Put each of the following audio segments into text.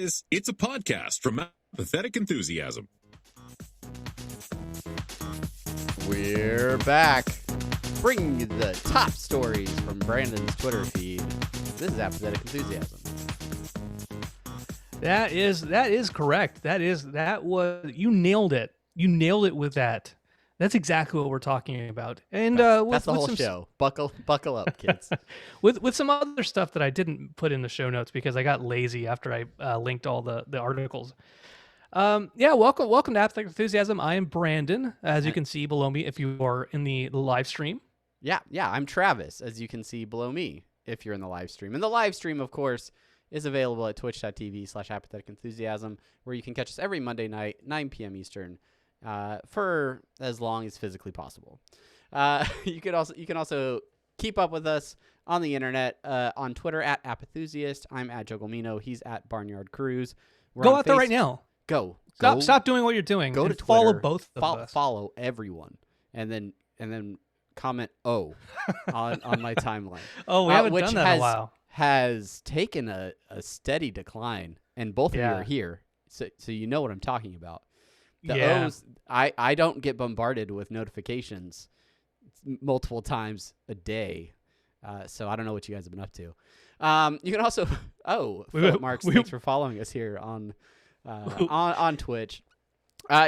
guys, it's a podcast from Apathetic Enthusiasm. We're back, bringing you the top stories from Brandon's Twitter feed. This is Apathetic Enthusiasm. That is correct. You nailed it. You nailed it with that. That's exactly what we're talking about. And that's the whole show. Buckle up, kids. with some other stuff that I didn't put in the show notes because I got lazy after I linked all the articles. Welcome to Apathetic Enthusiasm. I am Brandon, as you can see below me if you are in the live stream. Yeah, I'm Travis, as you can see below me if you're in the live stream. And the live stream, of course, is available at twitch.tv/Apathetic Enthusiasm, where you can catch us every Monday night, 9 p.m. Eastern. For as long as physically possible. You can also keep up with us on the internet on Twitter at Apathusiast. I'm at Jogomino. He's at Barnyard Cruise. Go out there right now. Go. Stop doing what you're doing. Go to Twitter. Follow both of us. Follow everyone, and then comment on my timeline. Oh, we haven't done that in a while. Has taken a steady decline, and both of you are here, so you know what I'm talking about. The O's, I don't get bombarded with notifications multiple times a day, so I don't know what you guys have been up to. You can also, Philip Marks, thanks for following us here on Twitch.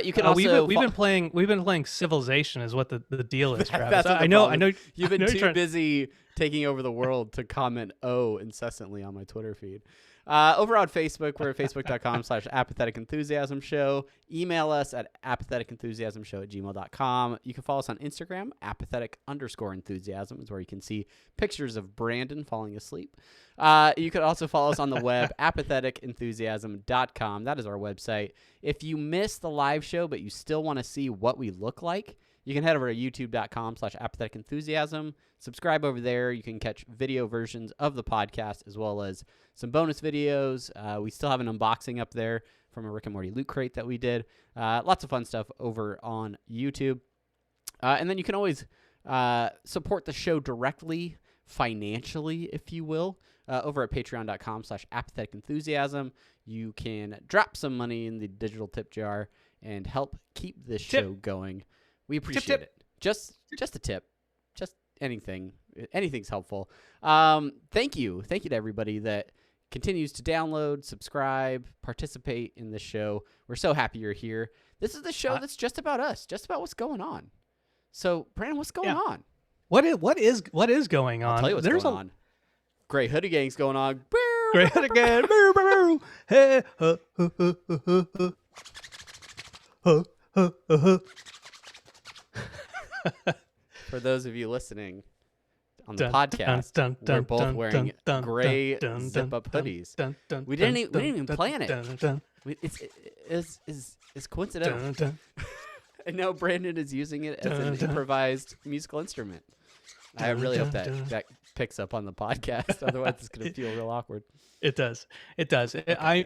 You can also we've been playing Civilization is what the deal is, Travis. That's I know you've been too busy taking over the world to comment incessantly on my Twitter feed. Over on Facebook, we're at facebook.com/Apathetic Enthusiasm Show. Email us at apatheticenthusiasmshow@gmail.com. You can follow us on Instagram. Apathetic_enthusiasm is where you can see pictures of Brandon falling asleep. You could also follow us on the web, apatheticenthusiasm.com. That is our website. If you missed the live show, but you still want to see what we look like, you can head over to youtube.com/Apathetic Enthusiasm. Subscribe over there. You can catch video versions of the podcast as well as some bonus videos. We still have an unboxing up there from a Rick and Morty loot crate that we did. Lots of fun stuff over on YouTube. And then you can always support the show directly, financially, if you will, over at patreon.com/Apathetic Enthusiasm. You can drop some money in the digital tip jar and help keep this show going. We appreciate it. Just a tip. Just anything. Anything's helpful. Thank you. Thank you to everybody that continues to download, subscribe, participate in the show. We're so happy you're here. This is the show that's just about us, just about what's going on. So, Brandon, what's going on? What is going on? I'll tell you what's going on. Gray Hoodie Gang's going on. Gray Hoodie Gang. Hey, For those of you listening on the podcast, we're both wearing gray zip-up hoodies. We didn't even plan it. It's coincidental. And now Brandon is using it as an improvised musical instrument. I really hope that picks up on the podcast. Otherwise, it's going to feel real awkward. It does. Okay.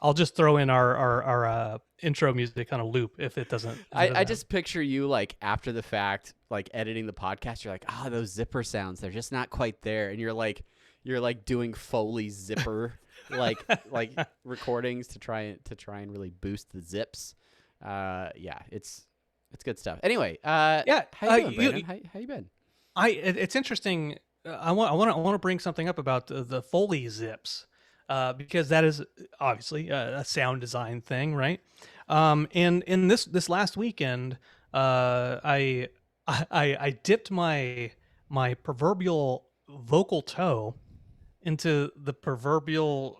I'll just throw in our intro music on a loop if it doesn't. I just picture you like after the fact, like editing the podcast. You're like, those zipper sounds, they're just not quite there, and you're like doing Foley zipper like recordings to try and really boost the zips. It's good stuff. Anyway, how you doing, Brandon? How you been? It's interesting. I want to bring something up about the Foley zips. Because that is obviously a sound design thing, right? And in this last weekend, I dipped my proverbial vocal toe into the proverbial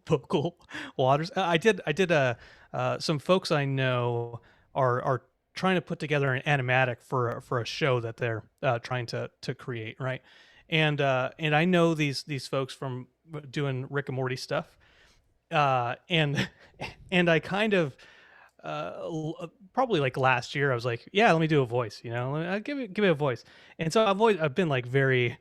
vocal waters. I did some folks I know are trying to put together an animatic for a show that they're trying to create, right? And I know these folks from doing Rick and Morty stuff, and I kind of probably like last year I was like, let me do a voice, I'll give it a voice. And so I've been like very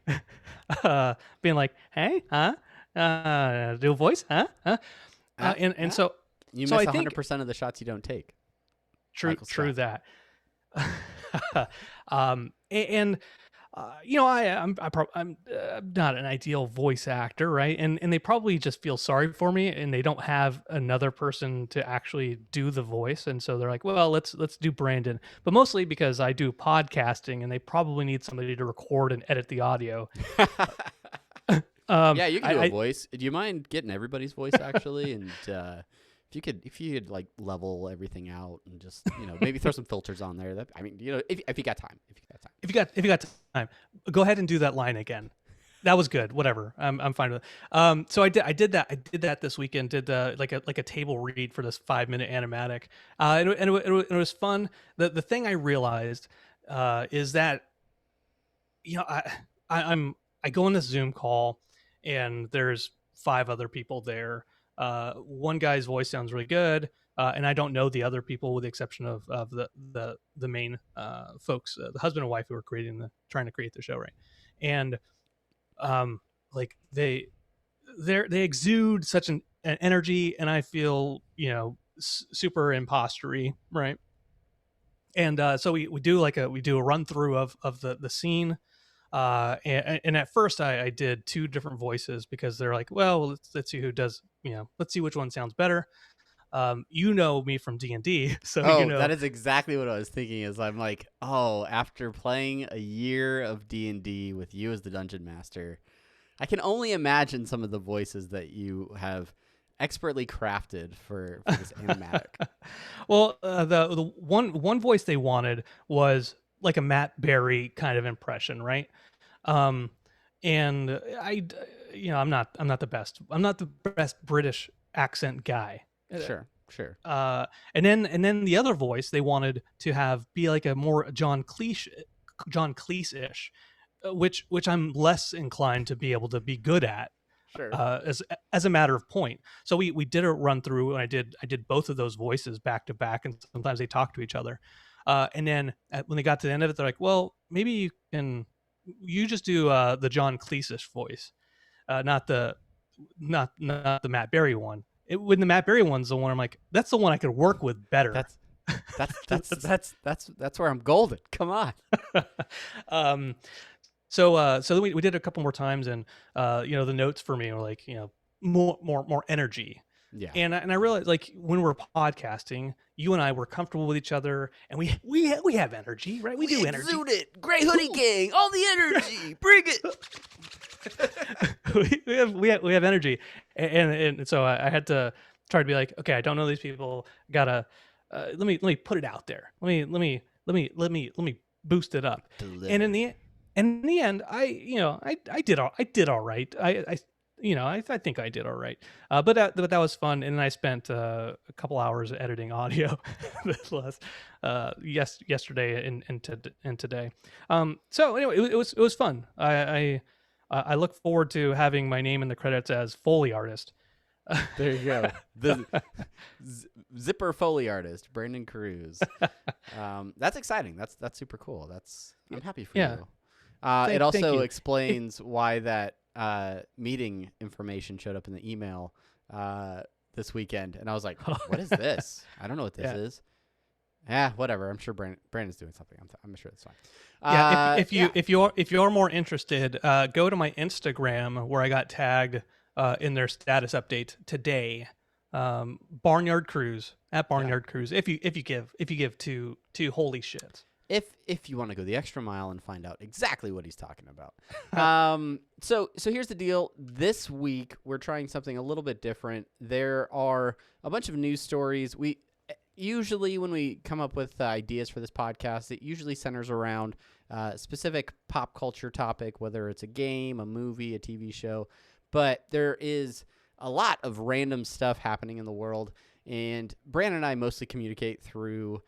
being like, hey, do a voice, and so you miss 100% of the shots you don't take. True that. And I'm not an ideal voice actor, right? And they probably just feel sorry for me, and they don't have another person to actually do the voice, and so they're like, well, let's do Brandon. But mostly because I do podcasting, and they probably need somebody to record and edit the audio. Yeah, you can do a voice. Do you mind getting everybody's voice actually? And if you could like level everything out and just maybe throw some filters on there. If you got time, if you got time, go ahead and do that line again. That was good. Whatever. I'm fine with it. So I did that this weekend. Did like a table read for this 5-minute animatic. And it was fun. The thing I realized is that I go on this Zoom call, and there's 5 other people there. One guy's voice sounds really good, and I don't know the other people with the exception of the main folks, the husband and wife who are trying to create the show, right? And like they exude such an energy, and I feel super impostery, right? And so we do a run through of the scene. And at first I did 2 different voices because they're like, well, let's see who does, let's see which one sounds better. You know me from D&D, so that is exactly what I was thinking. Is I'm like, after playing a year of D&D with you as the dungeon master, I can only imagine some of the voices that you have expertly crafted for this animatic. Well, the one voice they wanted was like a Matt Berry kind of impression, right? And I'm not the best British accent guy. Sure. And then the other voice they wanted to have be like a more John Cleese-ish, which I'm less inclined to be able to be good at. Sure. As a matter of point. So we did a run through, and I did both of those voices back to back, and sometimes they talk to each other. And then when they got to the end of it, they're like, well, maybe you just do the John Cleese-ish voice, not the Matt Berry one. When the Matt Berry one's the one, I'm like, that's the one I could work with better. That's where I'm golden. Come on. So then we did it a couple more times, and the notes for me were like, more energy. Yeah. And I realized, like, when we're podcasting, you and I were comfortable with each other, and we have energy, right? We do energy. Exude it. Gray Hoodie Gang, all the energy. Bring it. we have energy, and so I had to try to be like, okay, I don't know these people. Gotta let me put it out there. Let me boost it up. Deliver. And in the end, I did all right. I think I did all right. But that was fun, and I spent a couple hours editing audio yesterday and today. So anyway, it was fun. I look forward to having my name in the credits as Foley artist. There you go. The zipper Foley artist, Brandon Cruz. That's exciting. That's super cool. I'm happy for you. It also explains why that meeting information showed up in the email this weekend, and I was like, what is this? I don't know what this is. Yeah, whatever. I'm sure Brandon's doing something. I'm sure it's fine. If you're more interested, go to my Instagram where I got tagged in their status update today. Barnyard Cruise at Barnyard Cruise. If you give two holy shits. If you want to go the extra mile and find out exactly what he's talking about. So here's the deal. This week we're trying something a little bit different. There are a bunch of news stories. We usually, when we come up with ideas for this podcast, it usually centers around a specific pop culture topic, whether it's a game, a movie, a TV show. But there is a lot of random stuff happening in the world, and Brandon and I mostly communicate through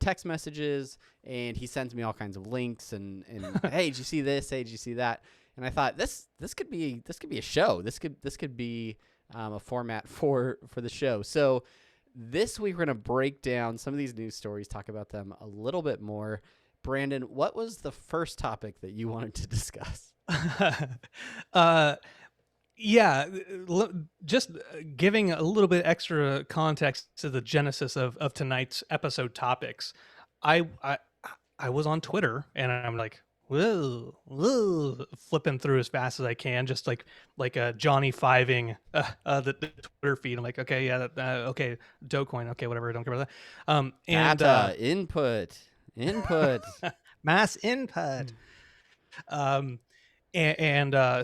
text messages, and he sends me all kinds of links and hey, did you see this? Hey, did you see that? And I thought this could be a show. This could be a format for the show. So this week we're going to break down some of these news stories, talk about them a little bit more. Brandon, what was the first topic that you wanted to discuss? Yeah, just giving a little bit extra context to the genesis of tonight's episode topics. I was on Twitter, and I'm like, flipping through as fast as I can, just like Johnny Fiving the Twitter feed. I'm like, okay, yeah, okay, Dogecoin, okay, whatever, I don't care about that. And Data input. mass input.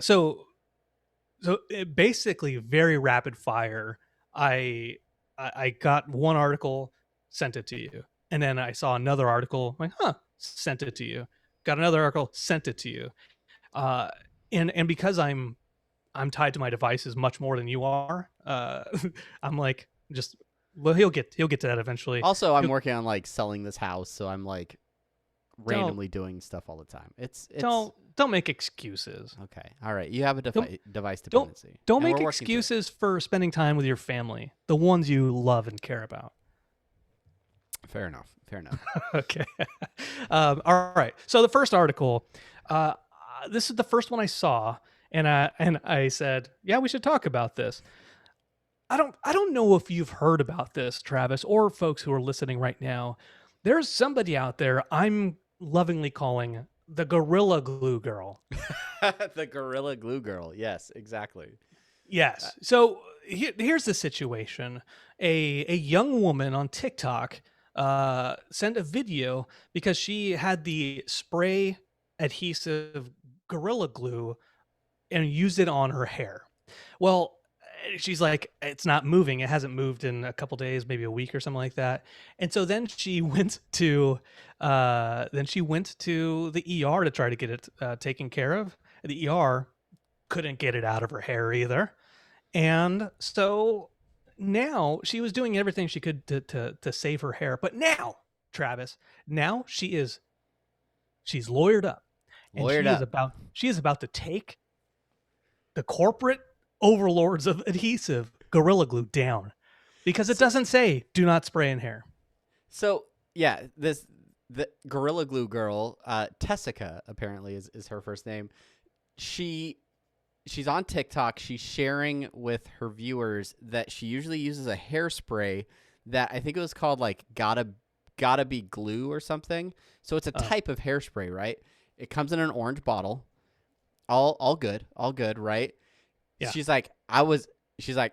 So it basically very rapid fire. I got one article, sent it to you, and then I saw another article, like, sent it to you. Got another article, sent it to you. And because I'm tied to my devices much more than you are, I'm like, just, well, he'll get to that eventually. Also, I'm working on like selling this house, so I'm like randomly doing stuff all the time. It's don't make excuses. Okay. All right. You have a device dependency. Don't and make excuses for spending time with your family, the ones you love and care about. Fair enough. Okay. All right. So the first article, this is the first one I saw, and I said, yeah, we should talk about this. I don't know if you've heard about this, Travis, or folks who are listening right now. There's somebody out there I'm lovingly calling the Gorilla Glue Girl. The Gorilla Glue Girl. Yes, exactly. Yes. So here's the situation. A young woman on TikTok sent a video because she had the spray adhesive Gorilla Glue and used it on her hair. Well, she's like, it's not moving. It hasn't moved in a couple days, maybe a week or something like that. And so then she went to the ER to try to get it taken care of. The ER couldn't get it out of her hair either. And so now she was doing everything she could to save her hair. But now, Travis, she's lawyered up. And she is about to take the corporate overlords of adhesive Gorilla Glue down, because it doesn't say do not spray in hair. So yeah, the Gorilla Glue Girl, Tessica apparently is her first name. She's on TikTok. She's sharing with her viewers that she usually uses a hairspray that I think it was called like gotta be glue or something. So it's a type of hairspray, right? It comes in an orange bottle. All good, right? Yeah. She's like,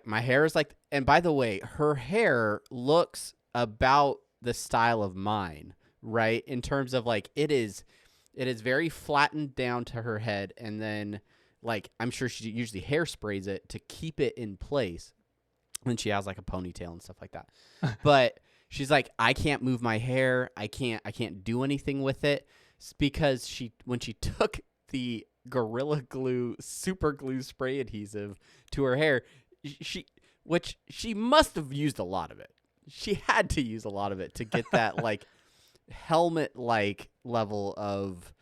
my hair is like, and by the way, her hair looks about the style of mine, right? In terms of like, it is very flattened down to her head. And then like, I'm sure she usually hairsprays it to keep it in place. And she has like a ponytail and stuff like that. But she's like, I can't move my hair. I can't do anything with it. It's because when she took the Gorilla Glue super glue spray adhesive to her hair, she must have used a lot of it. She had to use a lot of it to get that like helmet like level of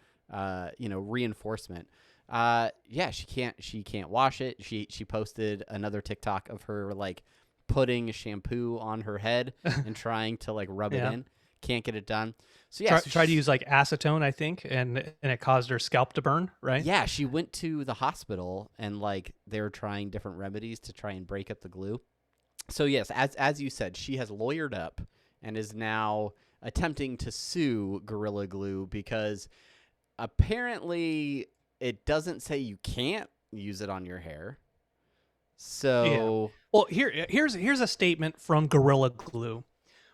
reinforcement. She can't wash it. She posted another TikTok of her like putting shampoo on her head and trying to like rub it in. Can't get it done. So yeah, tried to use like acetone, I think, and it caused her scalp to burn, right? Yeah, she went to the hospital and like they were trying different remedies to try and break up the glue. So yes, as you said, she has lawyered up and is now attempting to sue Gorilla Glue because apparently it doesn't say you can't use it on your hair. So well, here's a statement from Gorilla Glue.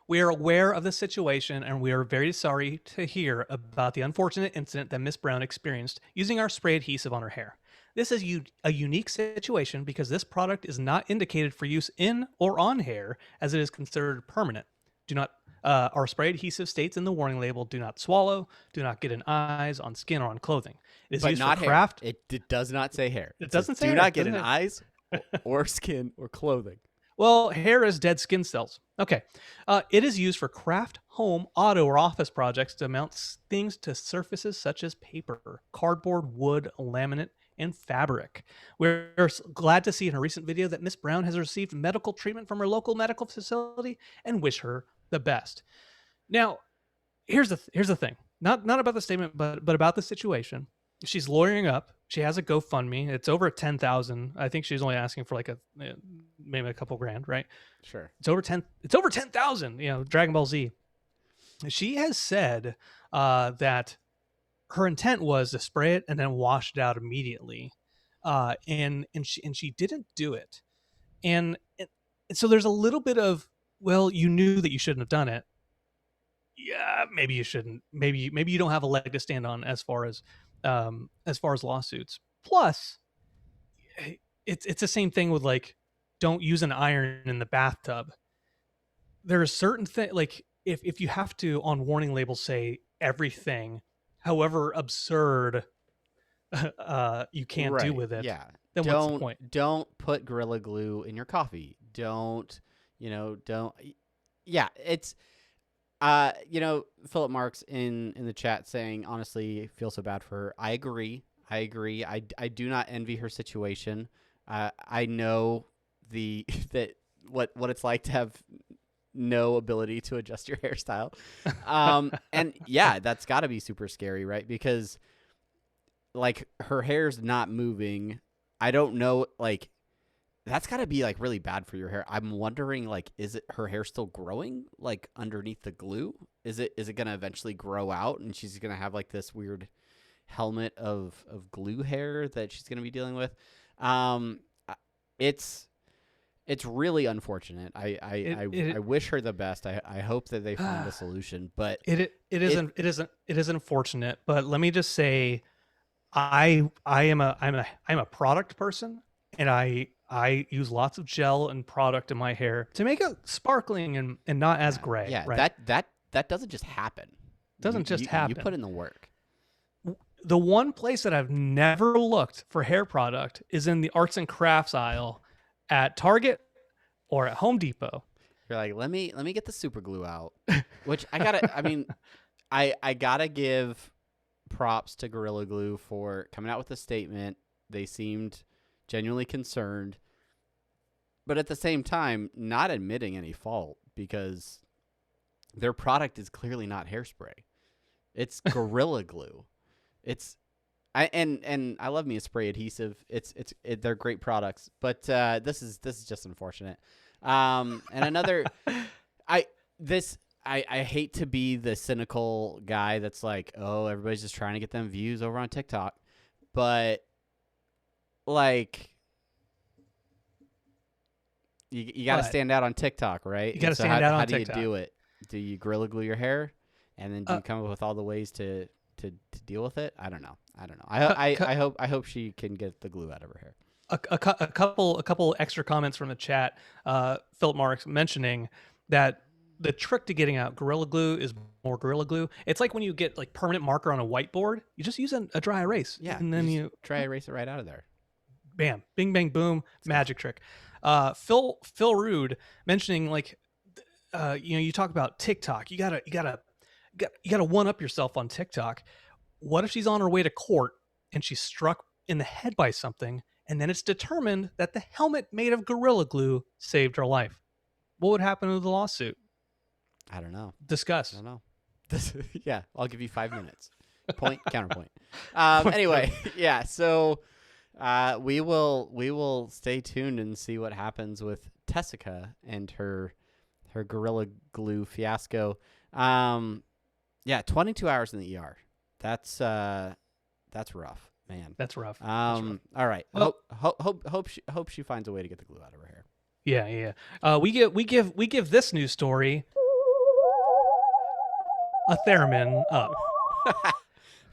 We are aware of the situation, and we are very sorry to hear about the unfortunate incident that Miss Brown experienced using our spray adhesive on her hair. This is a unique situation because this product is not indicated for use in or on hair, as it is considered permanent. Our spray adhesive states in the warning label, do not swallow, do not get in eyes, on skin, or on clothing. It is used not for craft. Hair. It does not say hair. It doesn't say do hair. Do not get in eyes or skin or clothing. Well, hair is dead skin cells. Okay. It is used for craft, home, auto, or office projects to mount things to surfaces such as paper, cardboard, wood, laminate, and fabric. We're glad to see in a recent video that Miss Brown has received medical treatment from her local medical facility and wish her the best. Now, here's the thing. Not about the statement, but about the situation. She's lawyering up. She has a GoFundMe. It's over 10,000. I think she's only asking for like maybe a couple grand, right? Sure. It's over 10,000. Dragon Ball Z. She has said that her intent was to spray it and then wash it out immediately, and she didn't do it, and so there's a little bit of, well, you knew that you shouldn't have done it. Yeah, maybe you shouldn't. Maybe you don't have a leg to stand on as far as lawsuits. Plus, it's the same thing with like, don't use an iron in the bathtub. There are certain things, like if you have to on warning labels say everything, however absurd you can't do with it, Yeah. then what's the point? Don't put Gorilla Glue in your coffee. Don't. Yeah, it's Philip Marks in the chat saying, honestly, feel so bad for her. I agree. I do not envy her situation. I know that what it's like to have no ability to adjust your hairstyle. And yeah, that's got to be super scary, right? Because like her hair's not moving. I don't know, like that's got to be like really bad for your hair. I'm wondering, like, is it her hair still growing like underneath the glue? Is it going to eventually grow out and she's going to have like this weird helmet of glue hair that she's going to be dealing with? It's really unfortunate. I wish her the best. I hope that they find a solution, but it is unfortunate. But let me just say, I'm a product person, and I use lots of gel and product in my hair to make it sparkling and not as gray. Yeah, right? that doesn't just happen. Doesn't just happen. You put in the work. The one place that I've never looked for hair product is in the arts and crafts aisle at Target or at Home Depot. You're like, let me get the super glue out, which I gotta give props to Gorilla Glue for coming out with a statement. They seemed genuinely concerned, but at the same time, not admitting any fault because their product is clearly not hairspray. It's Gorilla Glue. And I love me a spray adhesive. They're great products, but this is just unfortunate. And another, I hate to be the cynical guy that's like, oh, everybody's just trying to get them views over on TikTok, but like, you got to stand out on TikTok, right? You got to stand out on TikTok. TikTok. How do you do it? Do you Gorilla Glue your hair, and then do you come up with all the ways to deal with it? I don't know. I hope she can get the glue out of her hair. A couple extra comments from the chat. Philip Marks mentioning that the trick to getting out Gorilla Glue is more Gorilla Glue. It's like when you get like permanent marker on a whiteboard, you just use a dry erase. Yeah, and then you dry erase it right out of there. Bam, bing, bang, boom, magic trick. Phil Rude mentioning like, you talk about TikTok. You gotta one up yourself on TikTok. What if she's on her way to court and she's struck in the head by something, and then it's determined that the helmet made of Gorilla Glue saved her life? What would happen to the lawsuit? I don't know. Discuss. I don't know. Yeah, I'll give you 5 minutes. Point, counterpoint. Anyway, yeah. So we will stay tuned and see what happens with Tessica and her Gorilla Glue fiasco. Yeah, 22 hours in the ER. That's rough, man. That's rough. All right. Well, hope she finds a way to get the glue out of her hair. Yeah. We give this news story a theremin up.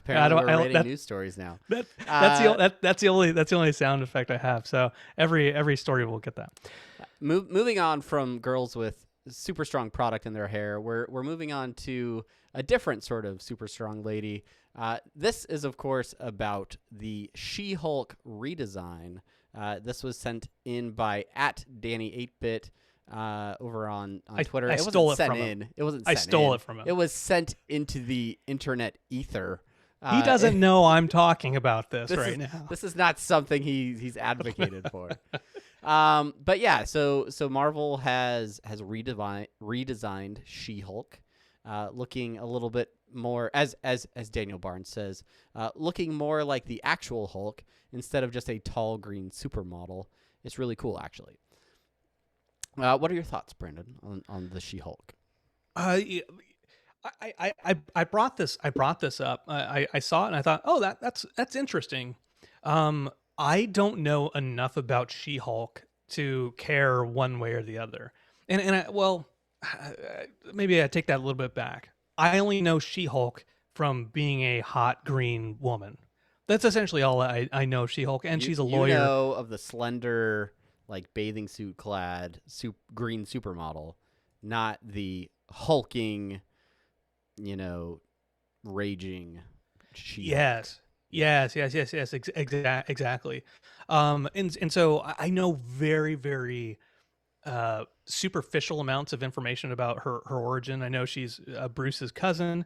Apparently, we're rating news stories now. That's the only sound effect I have. So every story will get that. Moving on from girls with super strong product in their hair, we're moving on to a different sort of super strong lady. This is, of course, about the She-Hulk redesign. This was sent in by @Danny8bit over on Twitter. I stole it from him. It wasn't. I stole it from him. It was sent into the internet ether. He doesn't know I'm talking about this right now. This is not something he's advocated for. But yeah, so Marvel has redesigned She-Hulk, looking a little bit more, as Daniel Barnes says, looking more like the actual Hulk instead of just a tall green supermodel. It's really cool, actually. What are your thoughts, Brandon, on the She-Hulk? I brought this up. I saw it and I thought, oh, that's interesting. I don't know enough about She-Hulk to care one way or the other. Well, maybe I take that a little bit back. I only know She-Hulk from being a hot green woman. That's essentially all I know of She-Hulk, and she's a lawyer. You know of the slender, like bathing suit clad green supermodel, not the hulking, raging She-Hulk. Yes. Exactly. And so I know very, very superficial amounts of information about her origin. I know she's Bruce's cousin.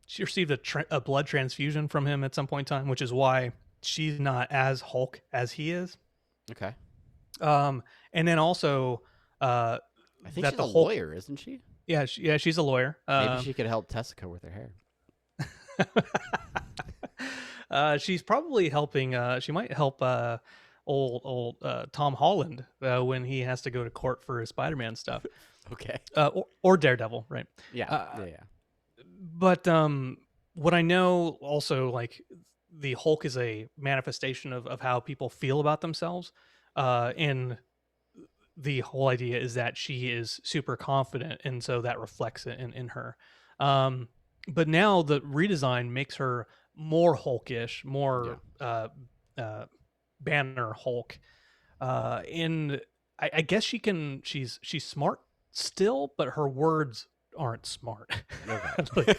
She received a blood transfusion from him at some point in time, which is why she's not as Hulk as he is. Okay. And then also, I think she's a lawyer, isn't she? Yeah, she's a lawyer. Maybe she could help Tessica with her hair. She's probably helping. She might help old Tom Holland when he has to go to court for his Spider-Man stuff. Okay. Or Daredevil, right? Yeah. But what I know also, like, the Hulk is a manifestation of how people feel about themselves, and the whole idea is that she is super confident, and so that reflects it in her. But now the redesign makes her more Hulkish, more Banner Hulk, and I guess she's smart still, but her words aren't smart. Okay.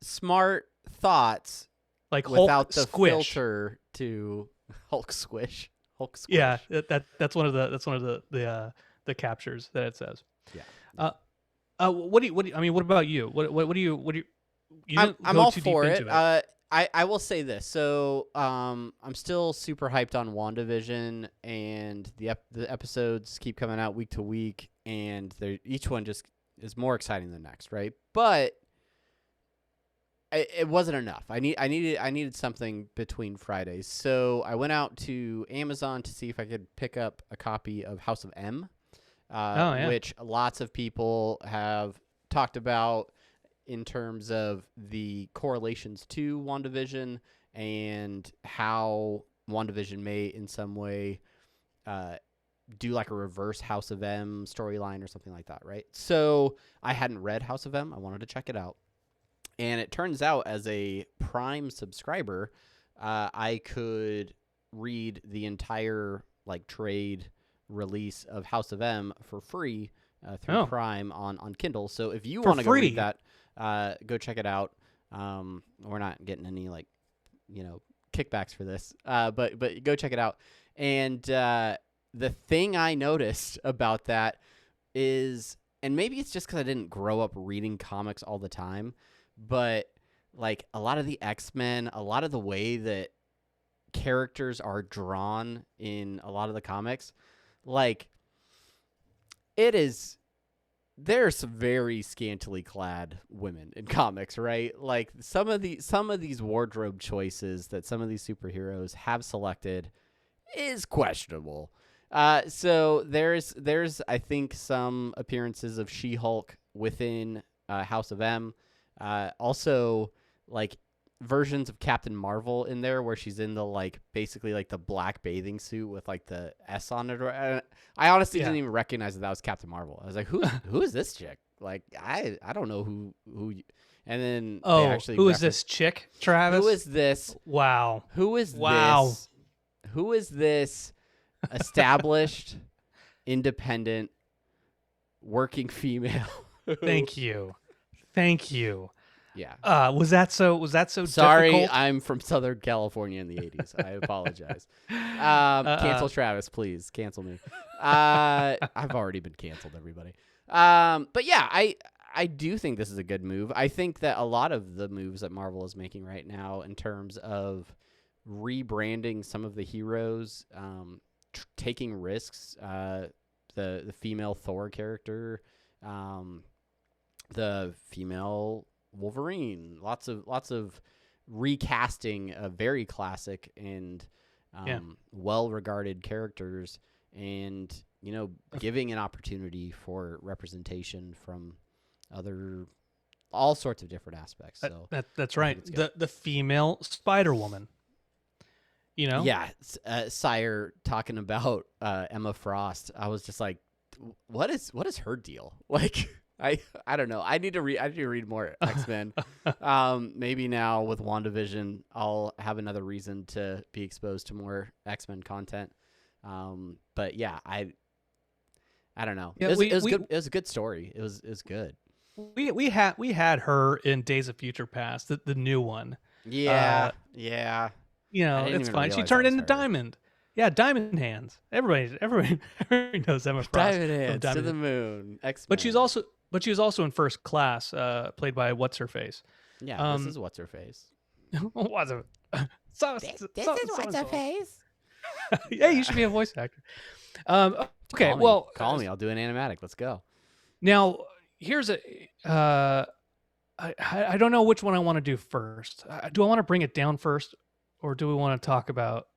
Smart thoughts, like without Hulk the squish. filter to Hulk squish. Hulk squish. Yeah, that's one of the captures that it says. Yeah. What do you? I mean, what about you? What do you? I'm go all too for deep it. into it. I will say this. So I'm still super hyped on WandaVision, and the episodes keep coming out week to week, and each one just is more exciting than the next, right? But it wasn't enough. I needed something between Fridays, so I went out to Amazon to see if I could pick up a copy of House of M, which lots of people have talked about in terms of the correlations to WandaVision and how WandaVision may in some way do like a reverse House of M storyline or something like that, right? So I hadn't read House of M. I wanted to check it out. And it turns out, as a Prime subscriber, I could read the entire trade release of House of M for free through Prime on Kindle. So if you want to go read that, go check it out. We're not getting any kickbacks for this, but go check it out. And the thing I noticed about that is, and maybe it's just because I didn't grow up reading comics all the time, but a lot of the X-Men, a lot of the way that characters are drawn in a lot of the comics, there's some very scantily clad women in comics, right? Some of these wardrobe choices that some of these superheroes have selected is questionable. So there's I think some appearances of She-Hulk within House of M. Also, versions of Captain Marvel in there where she's in the basically the black bathing suit with the S on it. I honestly didn't even recognize that was Captain Marvel. I was like, who is this chick? I don't know who. And then who is this chick, Travis? Who is this? Wow. Who is this? Who is this established, independent, working female? Thank you. Yeah. Was that so Sorry, difficult? I'm from Southern California in the 80s. I apologize. Cancel Travis, please. Cancel me. I've already been canceled, everybody. But yeah, I do think this is a good move. I think that a lot of the moves that Marvel is making right now in terms of rebranding some of the heroes, taking risks, the female Thor character, the female Wolverine, lots of recasting of very classic and well-regarded characters, and giving an opportunity for representation from all sorts of different aspects. So That's right. The female Spider-Woman. You know? Yeah, Sire talking about Emma Frost. I was just like, what is her deal? Like, I don't know. I need to read more X-Men. Maybe now with WandaVision, I'll have another reason to be exposed to more X-Men content. But yeah, I don't know. Yeah, it was good. It was a good story. It was good. We had her in Days of Future Past, the new one. Yeah, yeah. You know, it's fine. She turned into Diamond. Yeah, Diamond Hands. Everybody knows Emma Frost. Diamond Hands to the moon. X-Men. But she was also in First Class, played by what's her face. Yeah, this is what's her face. What's her? This is what's her face. Yeah, you should be a voice actor. Okay, call me. I'll do an animatic. Let's go. Now, here's a. I don't know which one I want to do first. Do I want to bring it down first, or do we want to talk about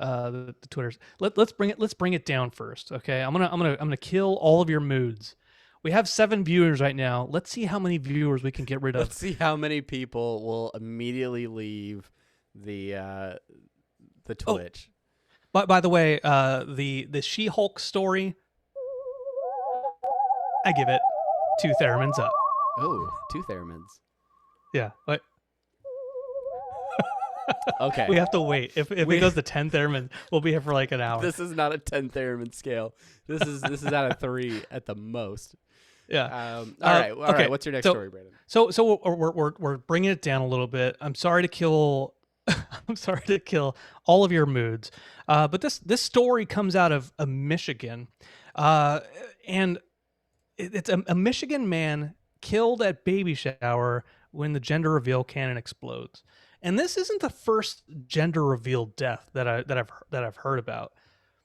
the Twitters? Let's bring it down first. Okay, I'm gonna kill all of your moods. We have 7 viewers right now. Let's see how many viewers we can get rid of. Let's see how many people will immediately leave the Twitch. By the way, the She-Hulk story, I give it 2 theremins up. Oh, 2 theremins. Yeah. But okay. We have to wait. If it goes to 10 theremins, we'll be here for like an hour. This is not a 10 theremin scale. This is out of 3 at the most. Yeah. All right. What's your next story, Brandon? So we're bringing it down a little bit. I'm sorry to kill. I'm sorry to kill all of your moods. But this story comes out of Michigan, and it's a Michigan man killed at baby shower when the gender reveal cannon explodes. And this isn't the first gender reveal death that I've heard about.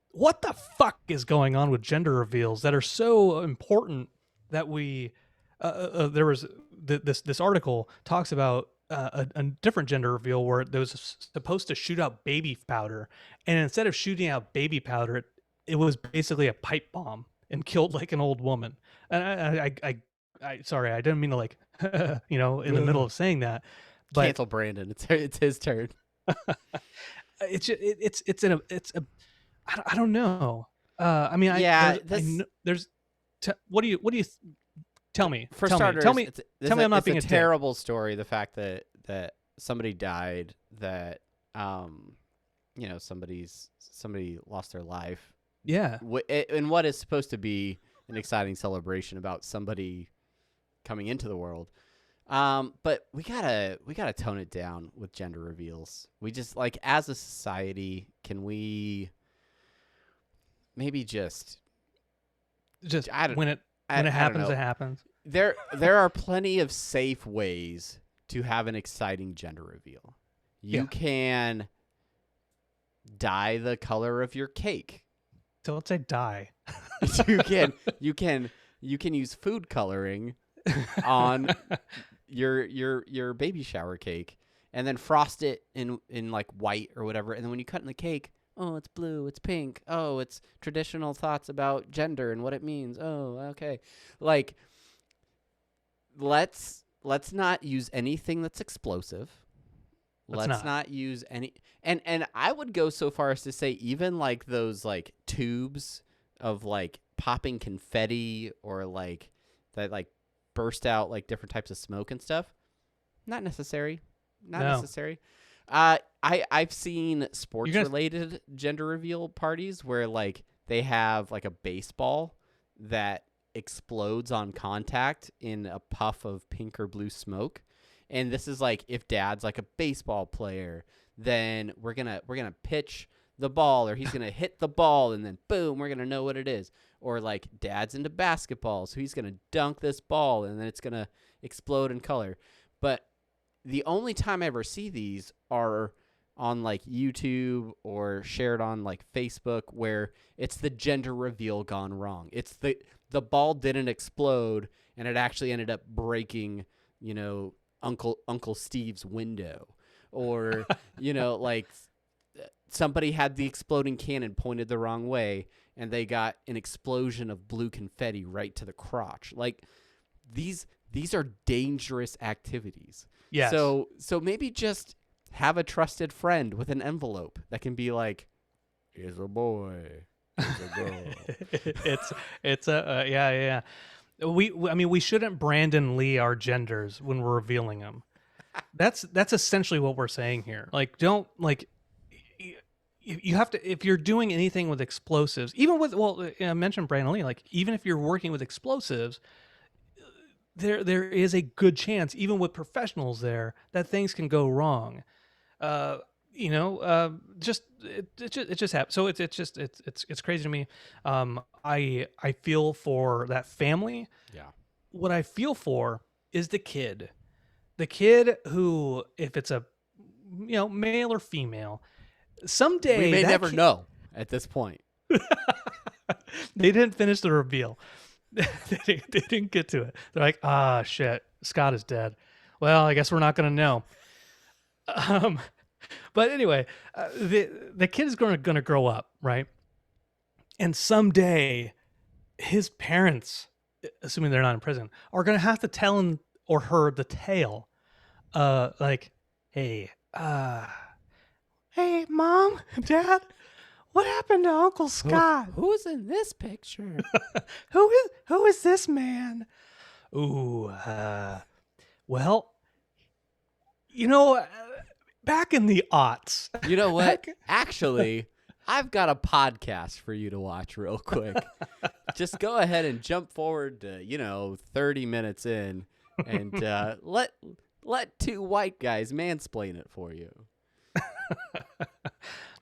What the fuck is going on with gender reveals that are so important that we there was this article talks about a different gender reveal where there was supposed to shoot out baby powder, and instead of shooting out baby powder, it was basically a pipe bomb and killed like an old woman. And I sorry, I didn't mean to like in the middle of saying that. But cancel Brandon. It's his turn. I don't know. I mean, what do you tell me? For tell starters, me I'm not being a terrible story. The fact that somebody died, that somebody lost their life. Yeah. And what is supposed to be an exciting celebration about somebody coming into the world. But we gotta tone it down with gender reveals. We just, like, as a society, can we maybe just when it happens, it happens. There are plenty of safe ways to have an exciting gender reveal. You can dye the color of your cake. Don't say dye. you can use food coloring on your baby shower cake, and then frost it in like white or whatever, and then when you cut in the cake, oh, it's blue, it's pink, oh, it's traditional thoughts about gender and what it means. Oh, okay. Like, let's not use anything that's explosive. Let's not use any, and I would go so far as to say even like those like tubes of like popping confetti or like that like burst out like different types of smoke and stuff. Not necessary. Necessary. I've seen sports related gender reveal parties where like they have like a baseball that explodes on contact in a puff of pink or blue smoke. And this is like, if dad's like a baseball player, then we're gonna pitch the ball, or he's gonna hit the ball, and then boom, we're gonna know what it is. Or like dad's into basketball, so he's gonna dunk this ball, and then it's gonna explode in color. But the only time I ever see these are on like YouTube or shared on like Facebook, where it's the gender reveal gone wrong. It's the ball didn't explode, and it actually ended up breaking, Uncle Steve's window, or like somebody had the exploding cannon pointed the wrong way and they got an explosion of blue confetti right to the crotch. Like, these are dangerous activities. Yes. So maybe just have a trusted friend with an envelope that can be like, here's a boy, here's a girl. it's a yeah. I mean, we shouldn't Brandon Lee our genders when we're revealing them. That's essentially what we're saying here. Like, don't like. You have to, if you're doing anything with explosives, even with, well, I mentioned Brandon Lee, like even if you're working with explosives, there is a good chance, even with professionals there, that things can go wrong. Just it just happens. So it's crazy to me. I feel for that family. Yeah. What I feel for is the kid who, if it's a male or female, someday We may that never kid- know at this point. They didn't finish the reveal. they didn't get to it. They're like, ah, shit, Scott is dead. Well, I guess we're not gonna know. But anyway, the kid is gonna grow up, right? And someday, his parents, assuming they're not in prison, are gonna have to tell him or her the tale. Like, hey, hey, Mom, Dad, what happened to Uncle Scott? Who's in this picture? Who is this man? Ooh, well, back in the aughts. You know what? Actually, I've got a podcast for you to watch real quick. Just go ahead and jump forward to, 30 minutes in and let two white guys mansplain it for you.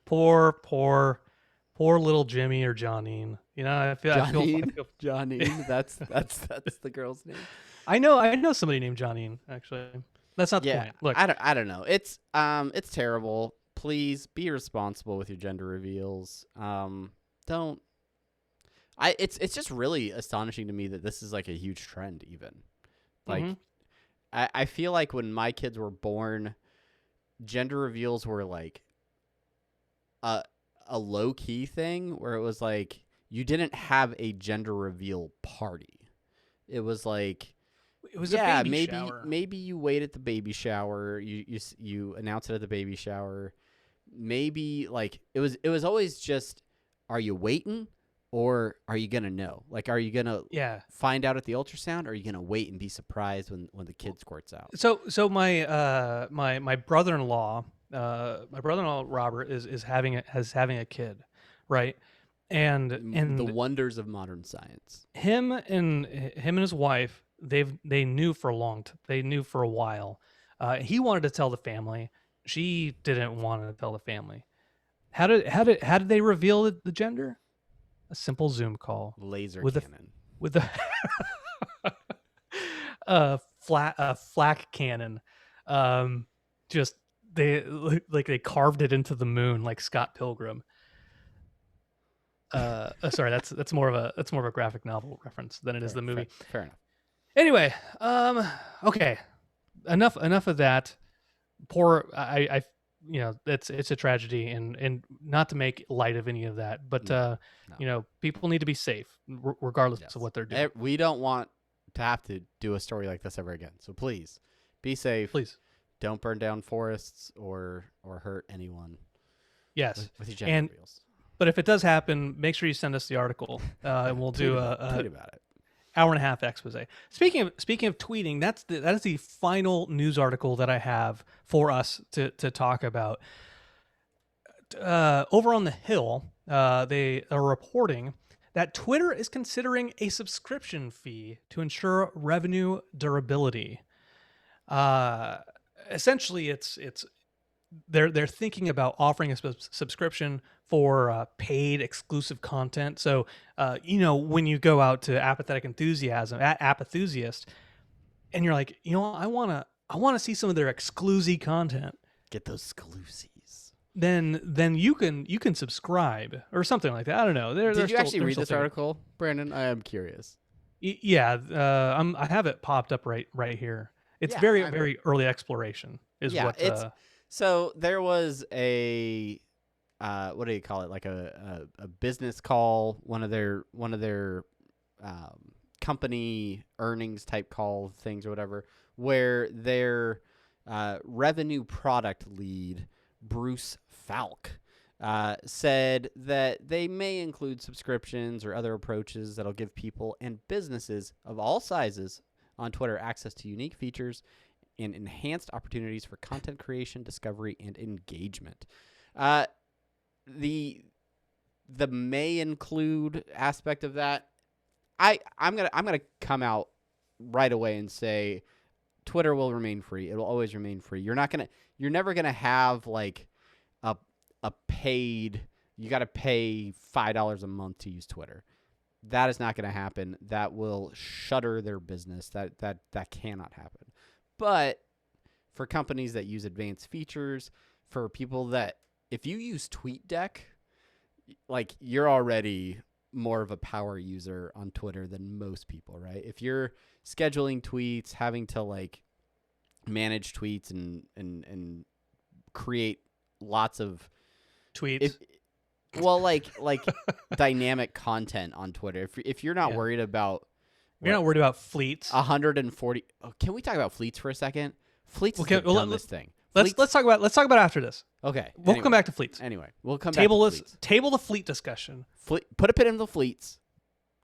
Poor little Jimmy or Johnine. I feel Johnine. That's the girl's name. I know somebody named Johnine, actually. That's not the Yeah, point. Look, I don't know. It's terrible. Please be responsible with your gender reveals. Don't. It's just really astonishing to me that this is like a huge trend. Even like, I feel like when my kids were born, gender reveals were like a low key thing where it was like you didn't have a gender reveal party. It was like. It was a baby shower. Maybe you wait at the baby shower. You announce it at the baby shower. Maybe like it was always just, are you waiting or are you gonna know? Like, are you gonna find out at the ultrasound, or are you gonna wait and be surprised when the kid squirts out? So my brother-in-law Robert is having a kid, right? And the wonders of modern science. Him and his wife. They knew for a while. He wanted to tell the family. She didn't want to tell the family. How did they reveal the gender? A simple Zoom call. Laser cannon. With a flak cannon. Just they carved it into the moon like Scott Pilgrim. Sorry, that's more of a graphic novel reference than it is the movie. Fair enough. Anyway, okay, enough of that. Poor, it's a tragedy, and not to make light of any of that, but No. People need to be safe regardless of what they're doing. We don't want to have to do a story like this ever again. So please be safe. Please don't burn down forests or hurt anyone. Yes, with your gender reveals. But if it does happen, make sure you send us the article, and we'll do a tweet about it. Hour-and-a-half expose. Speaking of tweeting, that is the final news article that I have for us to talk about. Over on the Hill, they are reporting that Twitter is considering a subscription fee to ensure revenue durability. Essentially, it's they're thinking about offering a subscription for paid exclusive content. So, when you go out to Apathetic Enthusiasm at Apathusiast, and you're like, I want to see some of their exclusive content. Get those exclusives. Then you can subscribe or something like that. I don't know. Did you actually read this article, Brandon? I am curious. Yeah, I have it popped up right here. It's very early exploration. So there was a what do you call it? Like a business call. One of their company earnings type call things or whatever, where their revenue product lead, Bruce Falk, said that they may include subscriptions or other approaches that'll give people and businesses of all sizes on Twitter access to unique features and enhanced opportunities for content creation, discovery, and engagement. The may include aspect of that, I'm gonna come out right away and say Twitter will remain free. It will always remain free. You're never gonna have like a paid. You got to pay $5 a month to use Twitter. That is not going to happen. That will shutter their business. That cannot happen. But for companies that use advanced features, for people that, if you use TweetDeck, like, you're already more of a power user on Twitter than most people, right? If you're scheduling tweets, having to like manage tweets and create lots of tweets. like dynamic content on Twitter. If you're not worried about, you're not worried about fleets. 140. Oh, can we talk about fleets for a second? Fleets is the dumbest thing. Let's talk about after this. Okay, we'll come back to fleets. Anyway, we'll come back to fleets. Table the fleet discussion. Put a pin in the fleets.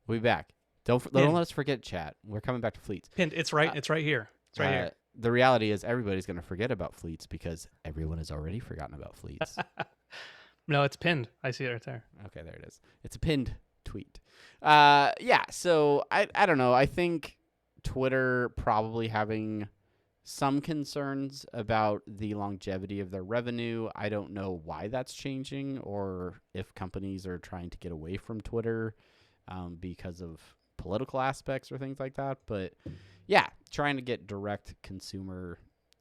We'll be back. Don't let us forget chat. We're coming back to fleets. Pinned. It's right. It's right here. It's right here. The reality is everybody's going to forget about fleets because everyone has already forgotten about fleets. No, it's pinned. I see it right there. Okay, there it is. It's a pinned tweet. Yeah, so I don't know. I think Twitter probably having some concerns about the longevity of their revenue. I don't know why that's changing or if companies are trying to get away from Twitter because of political aspects or things like that. But yeah, trying to get direct consumer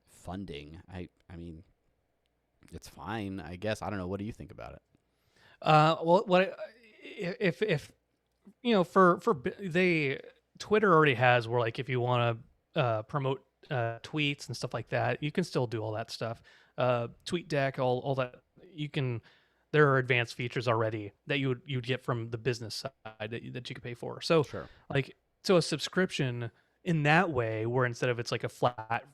funding. I mean, it's fine, I guess. I don't know. What do you think about it? Well, if you know, Twitter already has where, like, if you want to promote tweets and stuff like that, you can still do all that stuff. TweetDeck, all that, you can. There are advanced features already that you'd get from the business side that you could pay for. So, sure. So a subscription in that way, where instead of it's like a flat,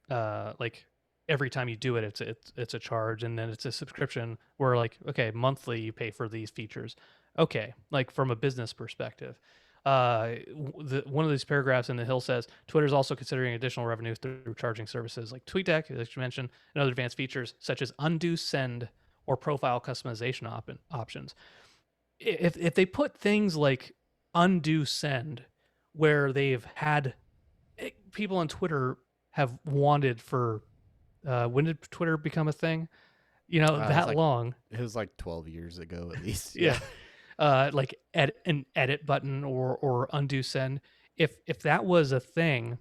like every time you do it, it's a charge, and then it's a subscription where, like, okay, monthly you pay for these features. Okay, like from a business perspective. One of these paragraphs in the Hill says Twitter is also considering additional revenue through charging services like TweetDeck, as you mentioned, and other advanced features such as undo send or profile customization options. If they put things like undo send, where they've had people on Twitter have wanted for, when did Twitter become a thing? That long. It was like 12 years ago at least. Yeah. Like an edit button or undo send. If that was a thing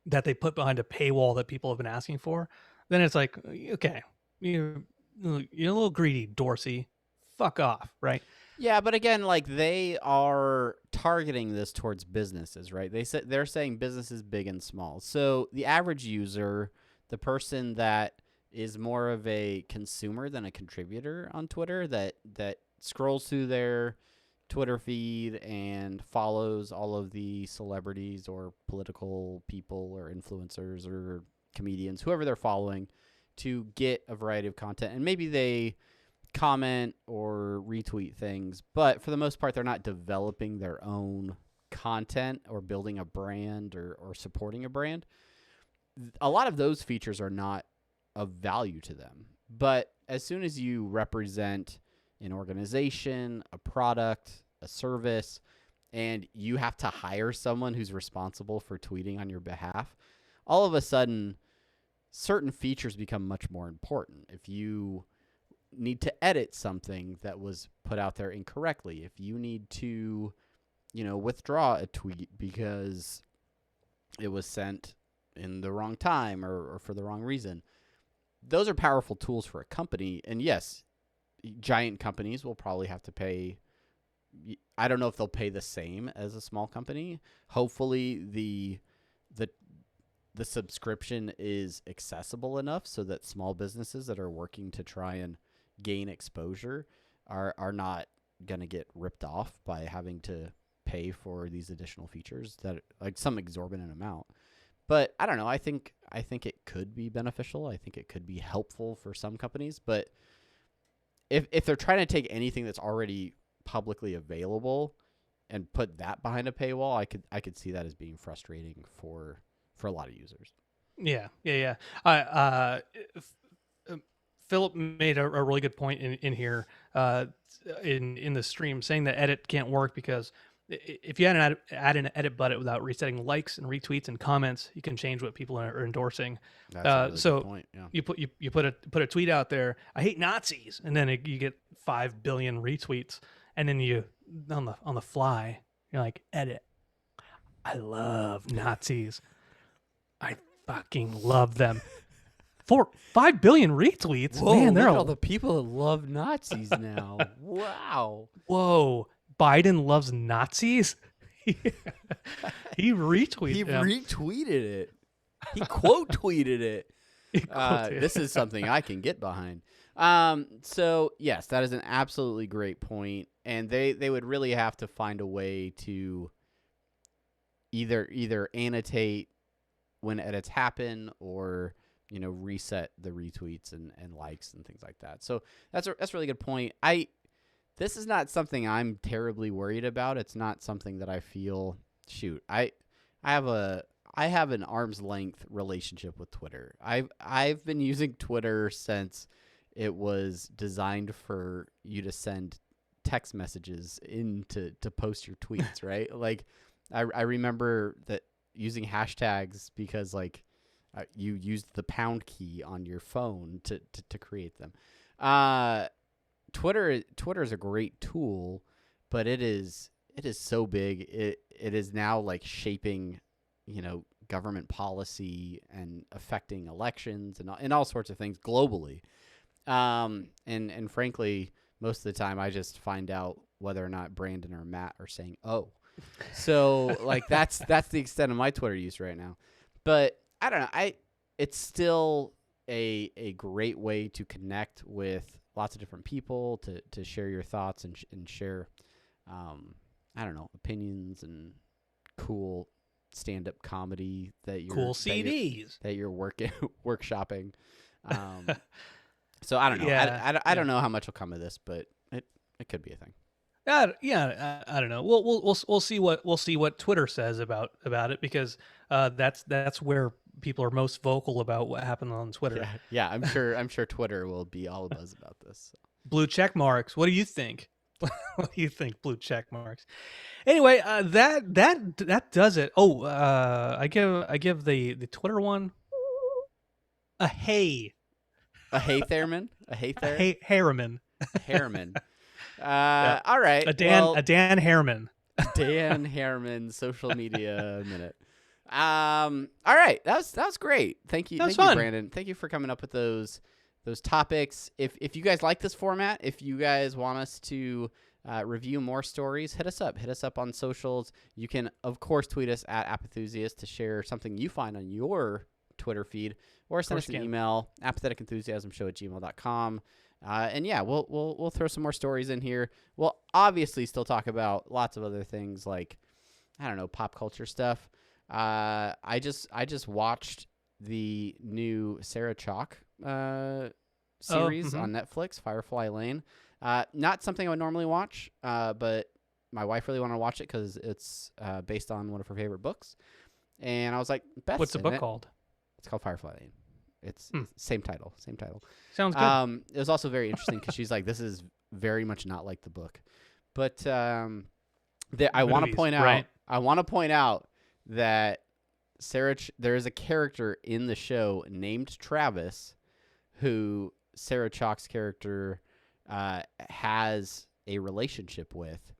that they put behind a paywall that people have been asking for, then it's like, okay, you're a little greedy, Dorsey. Fuck off, right? Yeah, but again, like, they are targeting this towards businesses, right? They're saying businesses big and small. So the average user, the person that is more of a consumer than a contributor on Twitter, that scrolls through their Twitter feed and follows all of the celebrities or political people or influencers or comedians, whoever they're following, to get a variety of content. And maybe they comment or retweet things, but for the most part, they're not developing their own content or building a brand or supporting a brand. A lot of those features are not of value to them. But as soon as you represent an organization, a product, a service, and you have to hire someone who's responsible for tweeting on your behalf, all of a sudden, certain features become much more important. If you need to edit something that was put out there incorrectly, if you need to, withdraw a tweet because it was sent in the wrong time or for the wrong reason, those are powerful tools for a company. And yes, giant companies will probably have to pay. I don't know if they'll pay the same as a small company. Hopefully the subscription is accessible enough so that small businesses that are working to try and gain exposure are not going to get ripped off by having to pay for these additional features that like some exorbitant amount. But I don't know. I think it could be beneficial. I think it could be helpful for some companies. But if they're trying to take anything that's already publicly available and put that behind a paywall, I could see that as being frustrating for a lot of users. Yeah. Philip made a really good point in here in the stream, saying that edit can't work because if you add an edit button without resetting likes and retweets and comments, you can change what people are endorsing. That's a really so good point. Yeah. you put a tweet out there, I hate Nazis, and then you get 5 billion retweets, and then you on the fly you're like, edit, I love Nazis, I fucking love them. 5 billion retweets. Whoa, man, they're all the people that love Nazis now. Wow. Whoa, Biden loves Nazis. He retweeted. He retweeted it. He quote tweeted it. This is something I can get behind. So yes, that is an absolutely great point, and they would really have to find a way to either annotate when edits happen or reset the retweets and likes and things like that. So that's a really good point. This is not something I'm terribly worried about. It's not something that I feel, I have an arm's length relationship with Twitter. I've been using Twitter since it was designed for you to send text messages to post your tweets, right? Like I remember that using hashtags because like you used the pound key on your phone to create them. Twitter is a great tool, but it is so big. It is now like shaping, government policy and affecting elections and all sorts of things globally. And frankly, most of the time I just find out whether or not Brandon or Matt are saying "oh." So like that's the extent of my Twitter use right now. But I don't know. It's still a great way to connect with lots of different people, to share your thoughts and share, I don't know, opinions and cool stand-up comedy that you're cool CDs that you're workshopping. So I don't know. Yeah, I don't know how much will come of this, but it could be a thing. I don't know. We'll see what Twitter says about it, because that's where people are most vocal about what happened on Twitter. Yeah, I'm sure Twitter will be all abuzz about this. So. Blue check marks. What do you think? What do you think? Blue check marks. Anyway, that does it. Oh, I give the Twitter one a hey. A hey Theremin? A hey Theremin? Harriman. Harriman. Yeah. All right. A Dan Harriman. Dan Harriman social media minute. All right. That was great. Thank you. Thank you, Brandon. Thank you for coming up with those topics. If you guys like this format, if you guys want us to review more stories, hit us up. Hit us up on socials. You can, of course, tweet us at Apathusiast to share something you find on your Twitter feed, or send us an email, apatheticenthusiasmshow@gmail.com. And yeah, we'll throw some more stories in here. We'll obviously still talk about lots of other things like, I don't know, pop culture stuff. I just watched the new Sarah Chalke series on Netflix, Firefly Lane. Not something I would normally watch, but my wife really wanted to watch it because it's based on one of her favorite books. And I was like, Beth's what's the book called? It's called Firefly Lane. It's same title. Sounds good. It was also very interesting because she's like, this is very much not like the book. But I want to point out that there is a character in the show named Travis, who Sarah Chalke's character has a relationship with,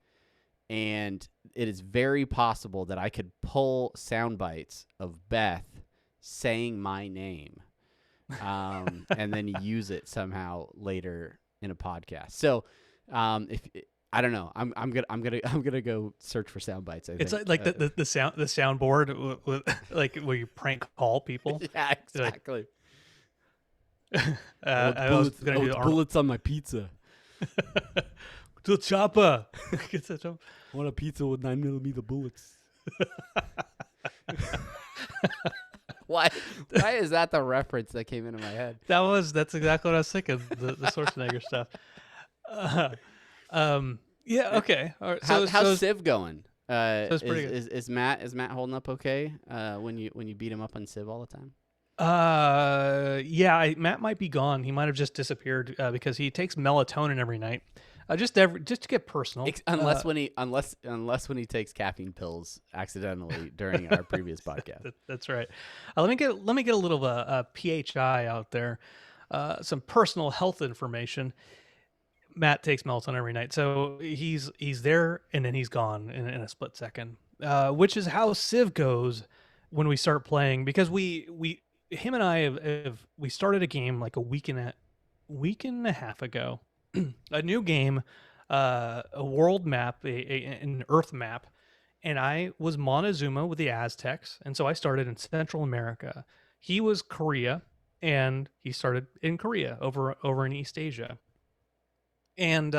and it is very possible that I could pull sound bites of Beth saying my name, and then use it somehow later in a podcast. So, if I don't know, I'm gonna go search for sound bites. I think it's like the soundboard with, like where you prank call people. Yeah, exactly. I was gonna do bullets on my pizza. The chopper. want a pizza with 9mm bullets. Why is that the reference that came into my head? That's exactly what I was thinking. The Schwarzenegger stuff. Yeah. Okay. All right. How's Civ going? So it's pretty good. Is Matt holding up okay? When you beat him up on Civ all the time? Yeah. Matt might be gone. He might have just disappeared because he takes melatonin every night. Just to get personal. Unless when he takes caffeine pills accidentally during our previous podcast. That's right. Let me get a little of a PHI out there. Some personal health information. Matt takes melatonin every night, so he's there and then he's gone in a split second. Which is how Civ goes when we start playing, because him and I have we started a game like a week and a half ago. A new game, a world map, an Earth map, and I was Montezuma with the Aztecs, and so I started in Central America. He was Korea, and he started in Korea over in East Asia, and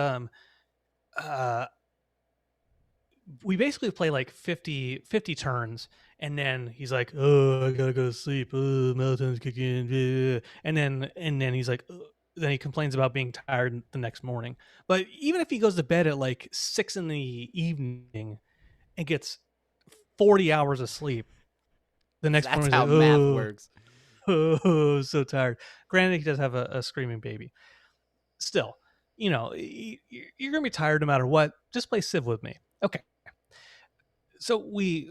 we basically play like 50 turns, and then he's like, "Oh, I gotta go to sleep. Oh, melatonin's kicking in," and then he's like. Then he complains about being tired the next morning. But even if he goes to bed at like 6 in the evening and gets 40 hours of sleep, the next morning That's how math works. Oh, so tired. Granted, he does have a screaming baby. Still, you're gonna be tired no matter what. Just play Civ with me. Okay. So we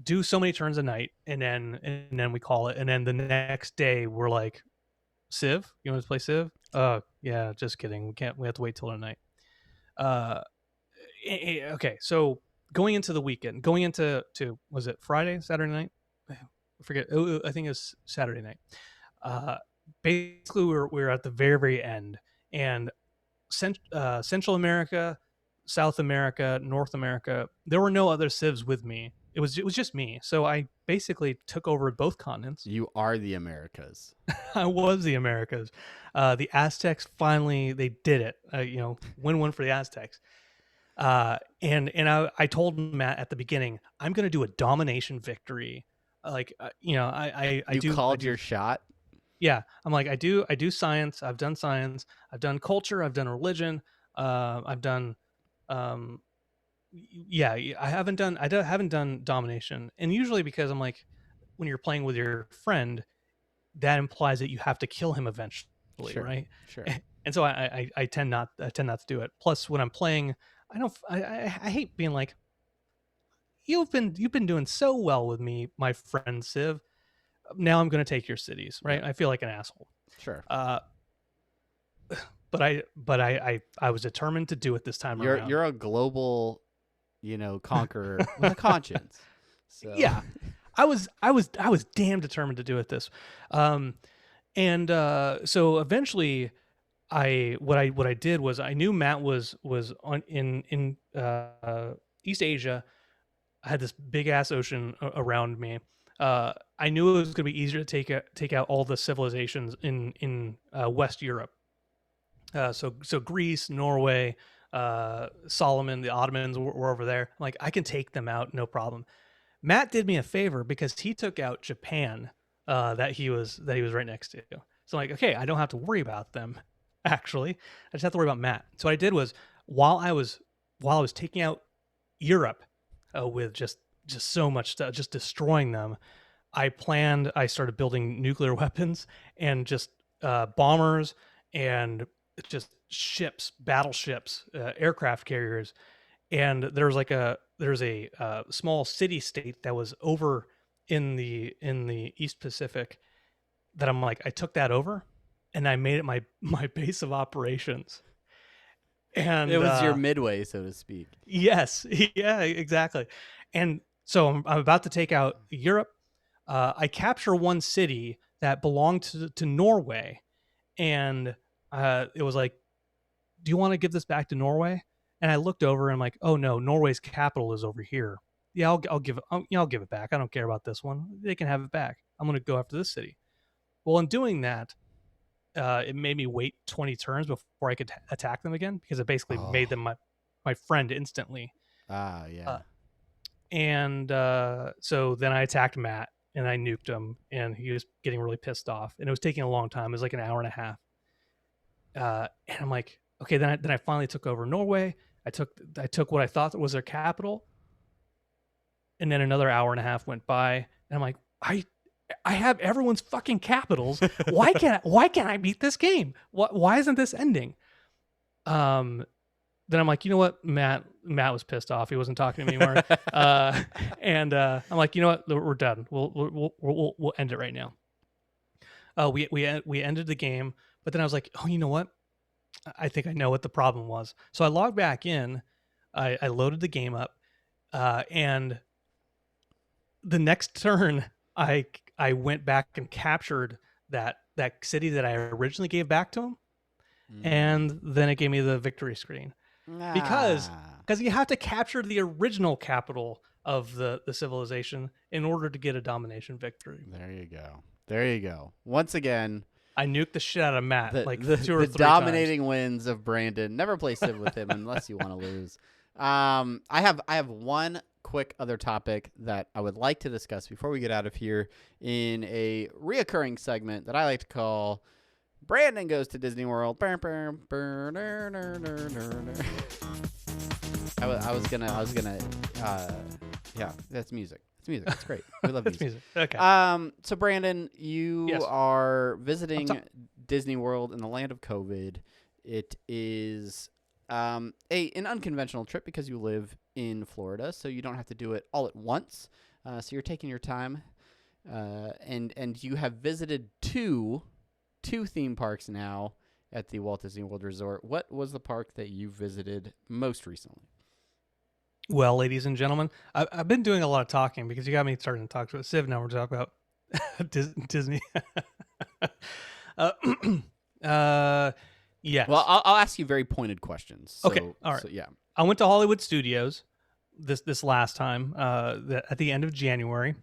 do so many turns a night, and then we call it, and then the next day we're like, Civ? You want to play Civ? Yeah, just kidding. We have to wait till tonight. Okay, so going into the weekend, was it Friday, Saturday night? I forget. I think it was Saturday night. Basically, we're at the very, very end, and Central America, South America, North America, there were no other Civs with me. It was just me. So I basically took over both continents. You are the Americas. I was the Americas. The Aztecs finally, they did it. Win-win for the Aztecs. And I told Matt at the beginning, I'm going to do a domination victory. I called your shot. Yeah, I'm like, I do science. I've done science. I've done culture. I've done religion. I've done. Yeah, I haven't done domination, and usually because I'm like, when you're playing with your friend, that implies that you have to kill him eventually, sure, right? Sure. And so I tend not to do it. Plus, when I'm playing, I hate being like, you've been doing so well with me, my friend Civ. Now I'm going to take your cities, right? Yeah. I feel like an asshole. Sure. But I was determined to do it this time around. You're a global, conqueror with a conscience. So. Yeah, I was damn determined to do it this. So eventually, what I did was, I knew Matt was in East Asia. I had this big ass ocean around me. I knew it was going to be easier to take out all the civilizations in West Europe. So Greece, Norway, Solomon, the Ottomans were over there. I'm like, I can take them out, no problem. Matt did me a favor because he took out Japan, that he was right next to. So I'm like, okay, I don't have to worry about them. Actually, I just have to worry about Matt. So what I did was, while I was taking out Europe, with just so much stuff, just destroying them, I started building nuclear weapons and just bombers and just ships, battleships, aircraft carriers. And there's a small city state that was over in the East Pacific that I'm like, I took that over and I made it my base of operations. And it was your midway, so to speak. Yes. Yeah, exactly. And so I'm about to take out Europe. I capture one city that belonged to Norway. And it was like, do you want to give this back to Norway? And I looked over and I'm like, oh no, Norway's capital is over here. Yeah, I'll give it back. I don't care about this one. They can have it back. I'm going to go after this city. Well, in doing that, it made me wait 20 turns before I could attack them again, because it basically made them my friend instantly. Yeah. And so then I attacked Matt and I nuked him, and he was getting really pissed off, and it was taking a long time. It was like an hour and a half. And I'm like, okay, then I finally took over Norway. I took what I thought was their capital, and then another hour and a half went by, and I'm like, I have everyone's fucking capitals. Why can't I beat this game? Why isn't this ending? Then I'm like, you know what, Matt was pissed off. He wasn't talking to me anymore. And I'm like, you know what, we're done. We'll end it right now. We ended the game, but then I was like, oh, you know what? I think I know what the problem was. So I logged back in. I loaded the game up, and the next turn, I went back and captured that city that I originally gave back to him, and then it gave me the victory screen. Because you have to capture the original capital of the civilization in order to get a domination victory. There you go. Once again, I nuked the shit out of Matt the 2 or 3 dominating times. wins of Brandon. Never play Civ with him unless you want to lose. I have one quick other topic that I would like to discuss before we get out of here in a reoccurring segment that I like to call Brandon Goes to Disney World. I was gonna yeah, that's music. It's music. It's great. We love music. Okay. So Brandon, you are visiting Disney World in the land of COVID. It is an unconventional trip because you live in Florida, so you don't have to do it all at once. So you're taking your time, and you have visited two theme parks now at the Walt Disney World Resort. What was the park that you visited most recently? Well, ladies and gentlemen, I've been doing a lot of talking because you got me starting to talk to Civ. Now we're talking about Disney. Yes. Well, I'll ask you very pointed questions. So, okay. All right. So, yeah. I went to Hollywood Studios this last time at the end of January.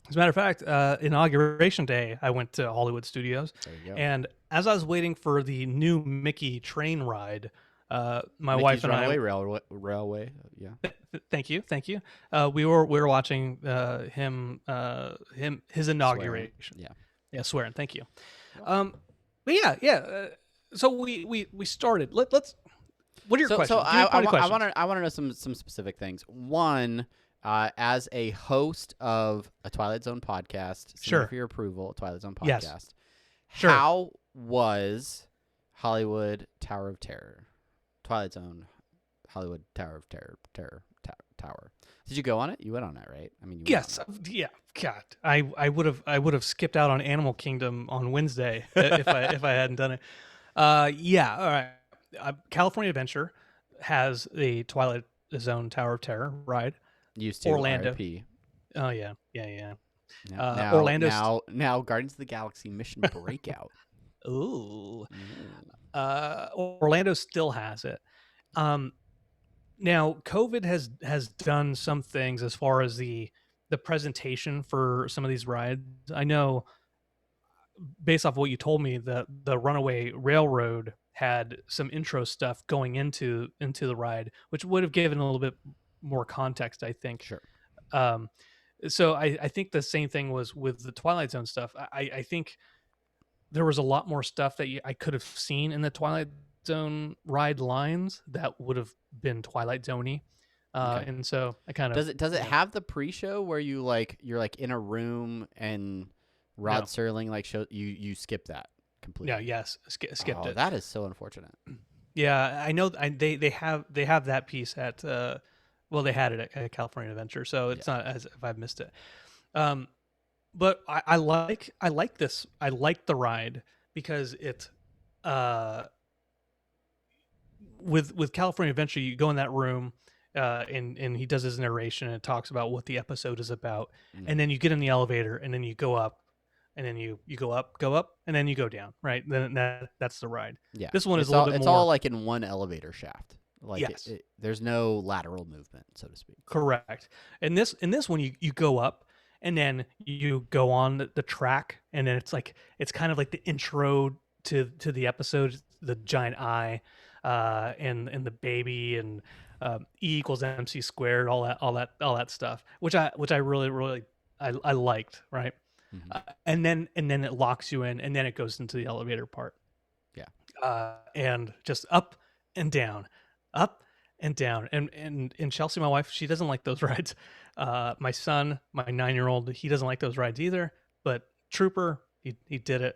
As a matter of fact, Inauguration Day, I went to Hollywood Studios. There you go. And as I was waiting for the new Mickey train ride, my Mickey's wife and Runaway I Railway. Yeah. Thank you. We were watching his inauguration. Swearing. Yeah, swearing. Thank you. But yeah. So we started. Let's. What are your questions? So I want to know some specific things. One, as a host of a Twilight Zone podcast, sure, for your approval, Twilight Zone podcast. Yes. Sure. How was Hollywood Tower of Terror? Twilight Zone, Hollywood Tower of Terror, Tower. Did you go on it? You went on it, right? I mean, yes, yeah. God, I would have skipped out on Animal Kingdom on Wednesday if I hadn't done it. Yeah. All right. California Adventure has a Twilight Zone Tower of Terror ride. Used to Orlando. RIP. Oh yeah. Now Guardians of the Galaxy Mission Breakout. Ooh. Orlando still has it. Now COVID has done some things as far as the presentation for some of these rides. I know, based off what you told me, the Runaway Railroad had some intro stuff going into the ride, which would have given a little bit more context, I think. Sure. So I think the same thing was with the Twilight Zone stuff. I think there was a lot more stuff that I could have seen in the Twilight Zone ride lines that would have been Twilight Zone-y. Okay. And so I kind of does it have the pre-show where you're in a room and Rod Serling show you skip that completely? Yeah, yes, skipped it. That is so unfortunate. Yeah, I know. They have that piece at they had it at California Adventure, so it's not as if I've missed it. But I like this. I like the ride because it with California Adventure, you go in that room. And he does his narration and it talks about what the episode is about. And then you get in the elevator and then you go up and then you go up, and then you go down, right? Then that's the ride. Yeah. This one is it's all like in one elevator shaft. Yes. There's no lateral movement, so to speak. Correct. And this one, you go up and then you go on the track, and then it's kind of like the intro to the episode, the giant eye, and the baby, and E equals MC squared, all that stuff, which I really I liked, right? Mhm. And then it locks you in, and then it goes into the elevator part. Yeah. And just up and down, up and down. And Chelsea, my wife, she doesn't like those rides. My son, my 9-year-old, he doesn't like those rides either. But Trooper, he did it.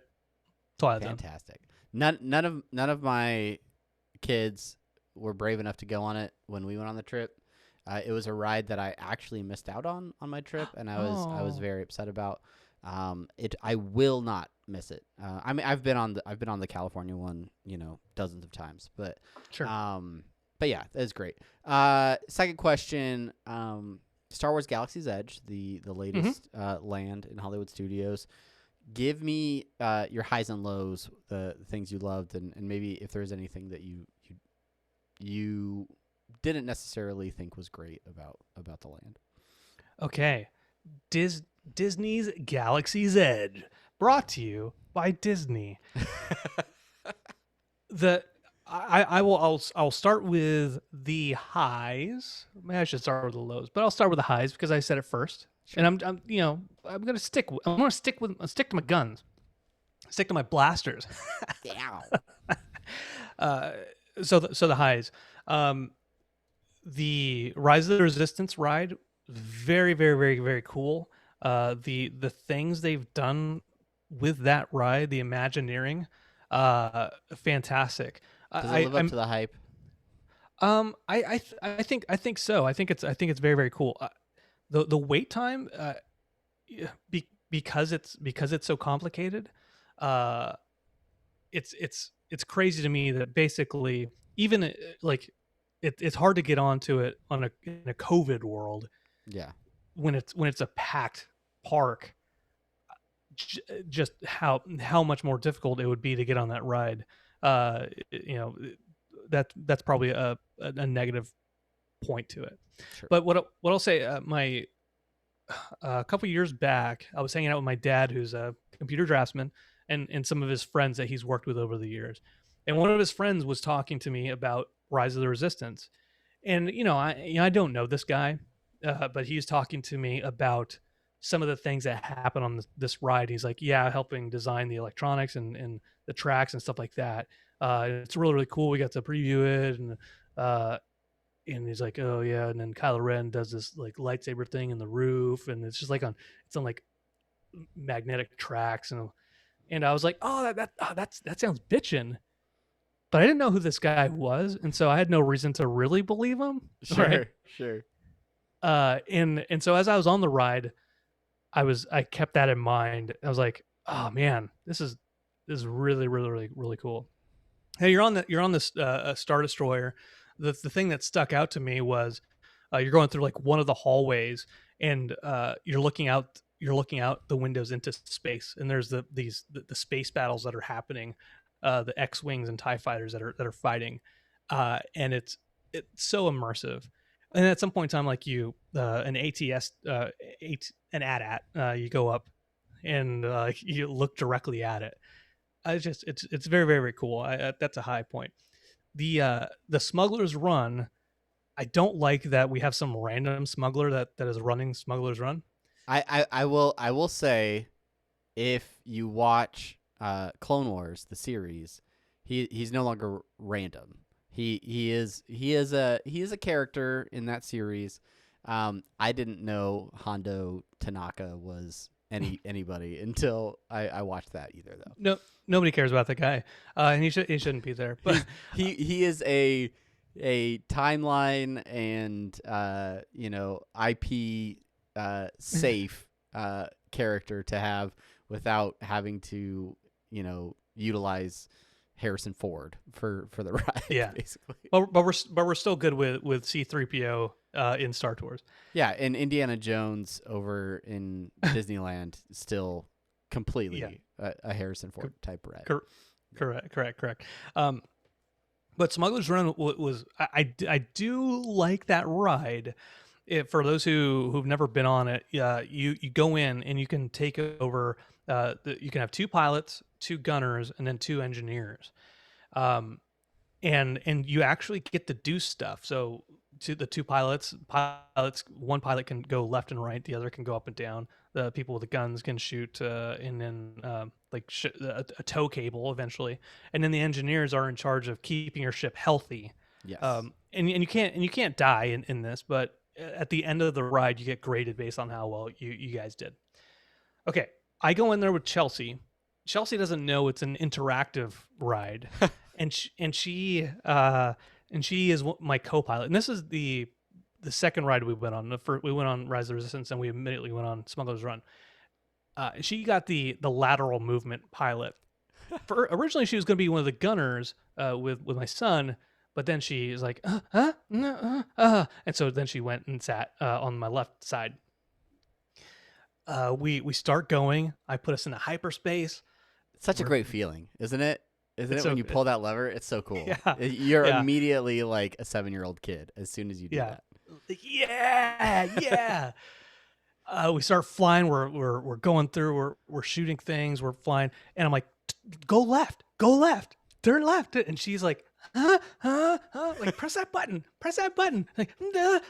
That's all I've done. Fantastic. None of my kids were brave enough to go on it when we went on the trip. It was a ride that I actually missed out on my trip, and I was Oh. very upset about. I will not miss it. I mean, I've been on the California one, dozens of times, but Sure. but yeah, it's great. Second question, Star Wars Galaxy's Edge, the latest land in Hollywood Studios. Give me your highs and lows, the things you loved, and maybe if there's anything that you didn't necessarily think was great about the land. Okay. Disney's Galaxy's Edge, brought to you by Disney. I'll start with the highs. Maybe I should start with the lows, but I'll start with the highs because I said it first. Sure. And I'm gonna stick to my guns, stick to my blasters. Yeah. So the highs, the Rise of the Resistance ride, very very very very cool. The things they've done with that ride, the Imagineering, fantastic. Does it live up to the hype? I think so. I think it's very very cool. The wait time, because it's so complicated, it's crazy to me that basically even like it's hard to get onto it in a COVID world. Yeah. When it's a packed park, just how much more difficult it would be to get on that ride. That's probably a negative point to it. Sure. But what I'll say, a couple years back, I was hanging out with my dad, who's a computer draftsman, and some of his friends that he's worked with over the years. And one of his friends was talking to me about Rise of the Resistance, and I don't know this guy, but he's talking to me about some of the things that happen on this ride. He's like, yeah, helping design the electronics and the tracks and stuff like that. It's really really cool. We got to preview it, and he's like, oh yeah, and then Kylo Ren does this like lightsaber thing in the roof, and it's just like it's on like magnetic tracks, and I was like, oh that sounds bitchin', but I didn't know who this guy was, and so I had no reason to really believe him. Sure. Right? Sure. And so as I was on the ride, I kept that in mind. I was like, oh man, this is really really really really cool. Hey, you're on this Star Destroyer. The thing that stuck out to me was you're going through like one of the hallways, and you're looking out the windows into space, and there's the space battles that are happening, the X-wings and TIE fighters that are fighting, and it's so immersive. And at some point in time, like an ATS an AT-AT, you go up and you look directly at it. It's very very very cool. That's a high point. The Smuggler's Run, I don't like that we have some random smuggler that is running Smuggler's Run. I will say, if you watch Clone Wars, the series, he's no longer random. He is a character in that series. I didn't know Hondo Tanaka was anybody until I watched that either, though. No, nobody cares about that guy, and he shouldn't be there. But he is a timeline and IP safe character to have without having to utilize Harrison Ford for the ride. Yeah, basically. But we're still good with C-3PO in Star Tours. Yeah, and Indiana Jones over in Disneyland still completely a Harrison Ford type ride. Correct. But Smuggler's Run was I do like that ride. For those who've never been on it, you go in and you can take over. You can have 2 pilots, 2 gunners, and then 2 engineers, and you actually get to do stuff. So the two pilots. One pilot can go left and right, the other can go up and down. The people with the guns can shoot, and then a tow cable eventually, and then the engineers are in charge of keeping your ship healthy. Yes. And you can't die in this, but at the end of the ride, you get graded based on how well you guys did. Okay, I go in there with Chelsea. Chelsea doesn't know it's an interactive ride, and she is my co-pilot. And this is the second ride we went on. We went on Rise of the Resistance, and we immediately went on Smuggler's Run. She got the lateral movement pilot. Originally, she was going to be one of the gunners with my son, but then she is like, and so then she went and sat on my left side. We start going. I put us into hyperspace. It's such a great feeling, isn't it? Isn't it, so when you pull that lever? It's so cool. Yeah. You're immediately like a 7-year-old kid as soon as you do that. Yeah. We start flying. We're going through. We're shooting things. We're flying, and I'm like, go left, turn left, and she's like, like press that button, like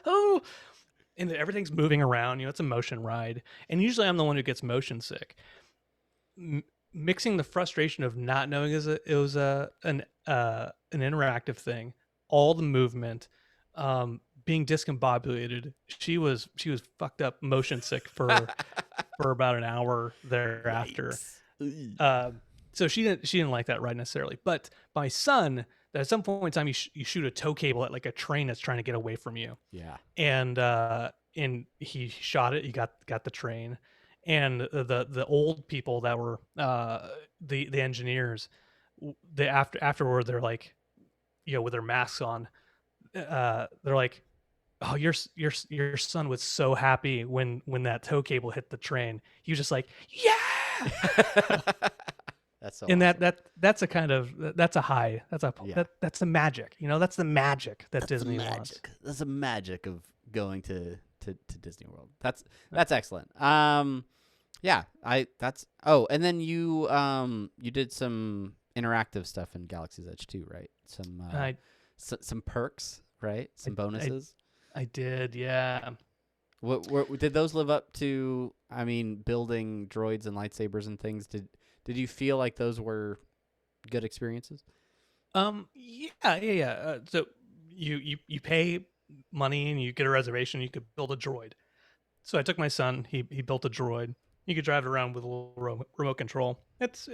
oh, and everything's moving around. It's a motion ride, and usually I'm the one who gets motion sick. Mixing the frustration of not knowing it was an interactive thing, all the movement, being discombobulated. She was fucked up, motion sick for about an hour thereafter. So she didn't like that ride necessarily. But my son, at some point in time, you shoot a tow cable at like a train that's trying to get away from you. Yeah. And he shot it. He got the train. And the old people that were the engineers, afterward they're like, with their masks on, they're like, oh, your son was so happy when that tow cable hit the train. He was just like, yeah. That's so and awesome. that's a kind of that's a high. That's the magic. That's the magic that Disney wants. That's the magic of going to Disney World. That's excellent. Yeah, and then you did some interactive stuff in Galaxy's Edge too, right? Some perks, right? Some bonuses. I did, yeah. What did those live up to? I mean, building droids and lightsabers and things. Did you feel like those were good experiences? Yeah. So you pay money and you get a reservation. You could build a droid. So I took my son. He built a droid. You could drive it around with a little remote control. It's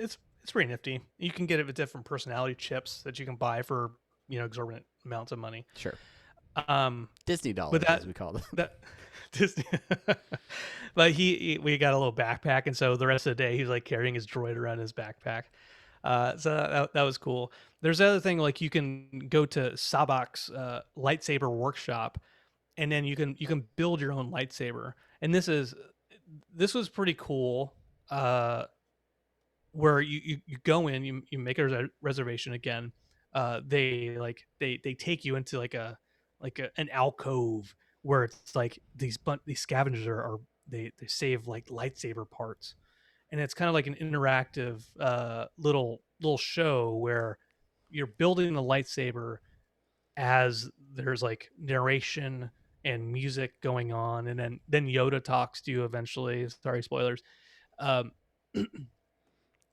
pretty nifty. You can get it with different personality chips that you can buy for exorbitant amounts of money. Sure. Disney dollars, as we call them. Disney. But we got a little backpack, and so the rest of the day he was like carrying his droid around his backpack. So that was cool. There's the other thing, like you can go to Sabac's lightsaber workshop, and then you can build your own lightsaber. And this was pretty cool. Where you go in, you make a reservation again. They take you into an alcove where it's like these scavengers are they save like lightsaber parts, and it's kind of like an interactive little show where you're building the lightsaber as there's like narration and music going on, and then Yoda talks to you eventually. Sorry, spoilers. Yeah,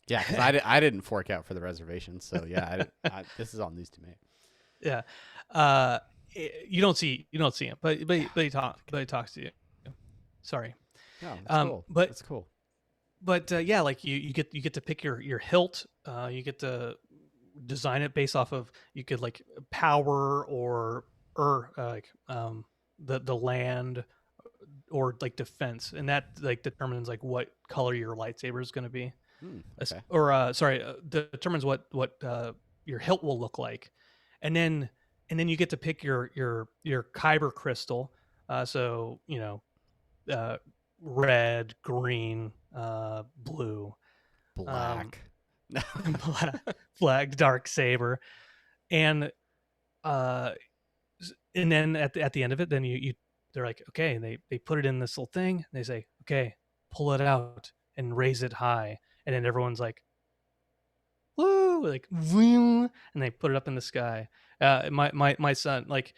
because I didn't fork out for the reservation, so yeah, this is all news to me. Yeah, you don't see him, but he talks to you. Sorry. No, that's cool. But that's cool. But yeah, like you get to pick your hilt. You get to design it based off of, you could like power or the land or like defense, and that like determines like what color your lightsaber is going to be. Okay. Or determines what your hilt will look like, and then you get to pick your kyber crystal. So red, green, blue, black, black, dark saber, and then at the end of it, then they're like, okay, and they put it in this little thing. And they say, okay, pull it out and raise it high, and then everyone's like, woo, like, vroom, and they put it up in the sky. My son, like,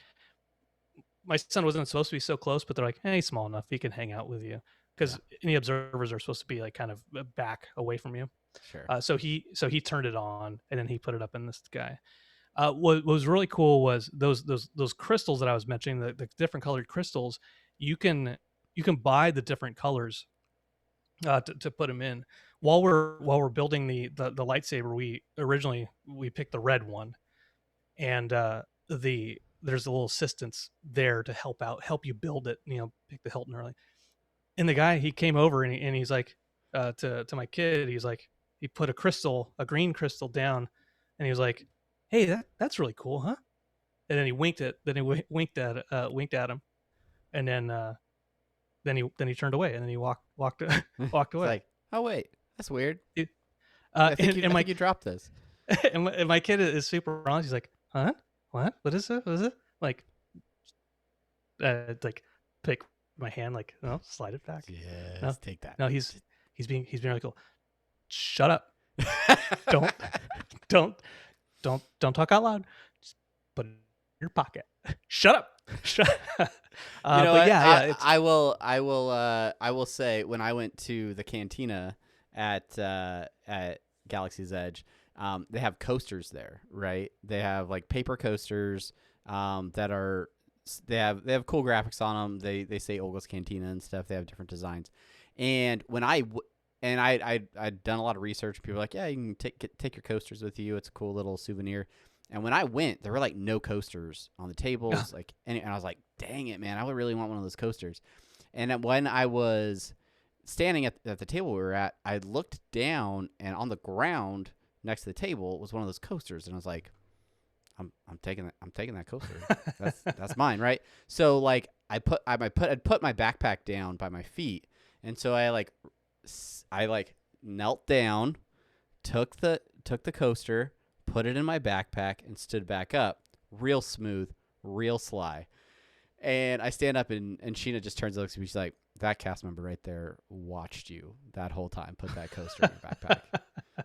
my son wasn't supposed to be so close, but they're like, hey, he's small enough, he can hang out with you, because any observers are supposed to be like kind of back away from you. Sure. So he turned it on, and then he put it up in this guy. What was really cool was those crystals that I was mentioning, the different colored crystals. You can buy the different colors to put them in. While we're building the lightsaber, we picked the red one, and there's a little assistance there to help you build it. Pick the Hilton early. And the guy, he came over and he's like, to my kid, he's like, he put a green crystal down, and he was like, hey, that's really cool, huh? And then he winked at him, and then he turned away, and then he walked away. Like, oh wait, that's weird. I I think you dropped this. and my kid is super honest. He's like, huh? What is it? What is it? Like pick my hand, like, no, slide it back. Yes, no, take that. No, he's being really cool. Shut up. don't talk out loud. Just put it in your pocket. Shut up. But yeah, I will say, when I went to the cantina at Galaxy's Edge, they have coasters there, right? They have like paper coasters that are they have cool graphics on them. They say Olga's Cantina and stuff. They have different designs. And when I'd done a lot of research, people were like, yeah, you can take your coasters with you. It's a cool little souvenir. And when I went, there were like no coasters on the tables, and I was like, dang it, man, I would really want one of those coasters. And when I was standing at the table we were at, I looked down, and on the ground next to the table was one of those coasters, and I was like, I'm taking that coaster. That's mine, right? So like I'd put my backpack down by my feet, and so I knelt down, took the coaster, put it in my backpack, and stood back up. Real smooth, real sly. And I stand up, and Sheena just turns and looks at me. She's like, that cast member right there watched you that whole time put that coaster in your backpack.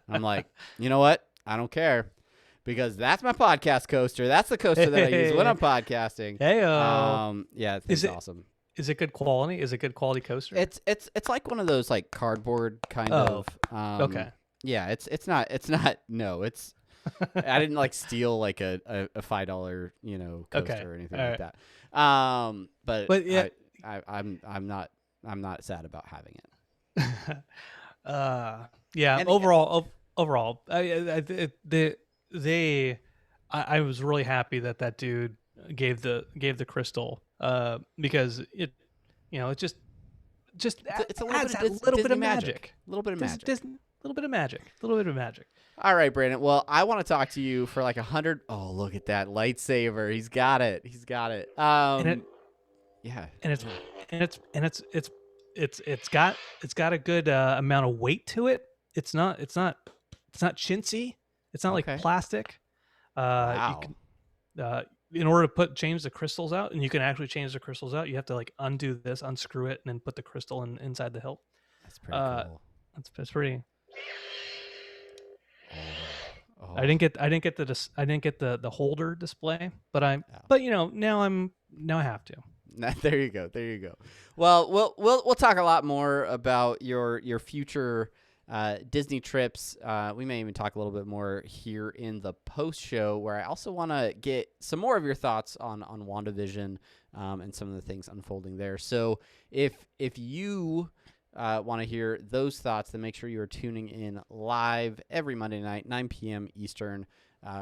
And I'm like, you know what? I don't care, because that's my podcast coaster. That's the coaster that I use when I'm podcasting. Hey, yeah, it's awesome. Is it good quality? Is it good quality coaster? It's like one of those like cardboard kind of. Okay. Yeah, it's not. No, it's. I didn't like steal like a $5 coaster or anything like that. But yeah, I'm not sad about having it. Yeah. And overall, I was really happy that dude gave the crystal, because it just it's a little bit of magic. A little bit of magic. A little bit of magic. All right, Brandon. Well, I want to talk to you for like 100. Oh, look at that lightsaber. He's got it. Yeah. And it's got a good amount of weight to it. It's not chintzy. It's not like plastic. Wow. You can, in order to change the crystals out, and you can actually change the crystals out, you have to like undo this, unscrew it, and then put the crystal inside the hilt. That's pretty cool. That's pretty. Oh. I didn't get the holder display, but now I have to. There you go. Well, we'll talk a lot more about your future Disney trips. We may even talk a little bit more here in the post show, where I also want to get some more of your thoughts on WandaVision and some of the things unfolding there. So if you want to hear those thoughts, then make sure you are tuning in live every Monday night, 9 p.m. Eastern,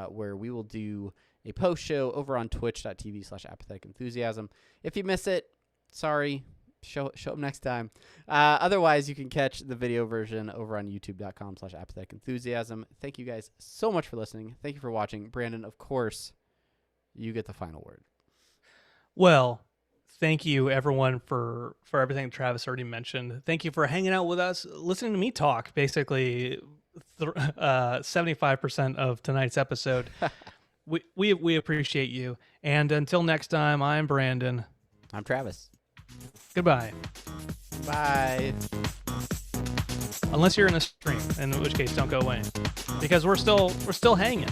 where we will do a post show over on twitch.tv/apathetic enthusiasm. If you miss it, sorry, show up next time. Otherwise, you can catch the video version over on youtube.com/apathetic enthusiasm. Thank you guys so much for listening. Thank you for watching. Brandon, of course, you get the final word. Well, thank you, everyone, for everything Travis already mentioned. Thank you for hanging out with us, listening to me talk, basically 75% of tonight's episode. We appreciate you. And until next time, I'm Brandon. I'm Travis. Goodbye. Bye. Unless you're in a stream, in which case don't go away, because we're still hanging.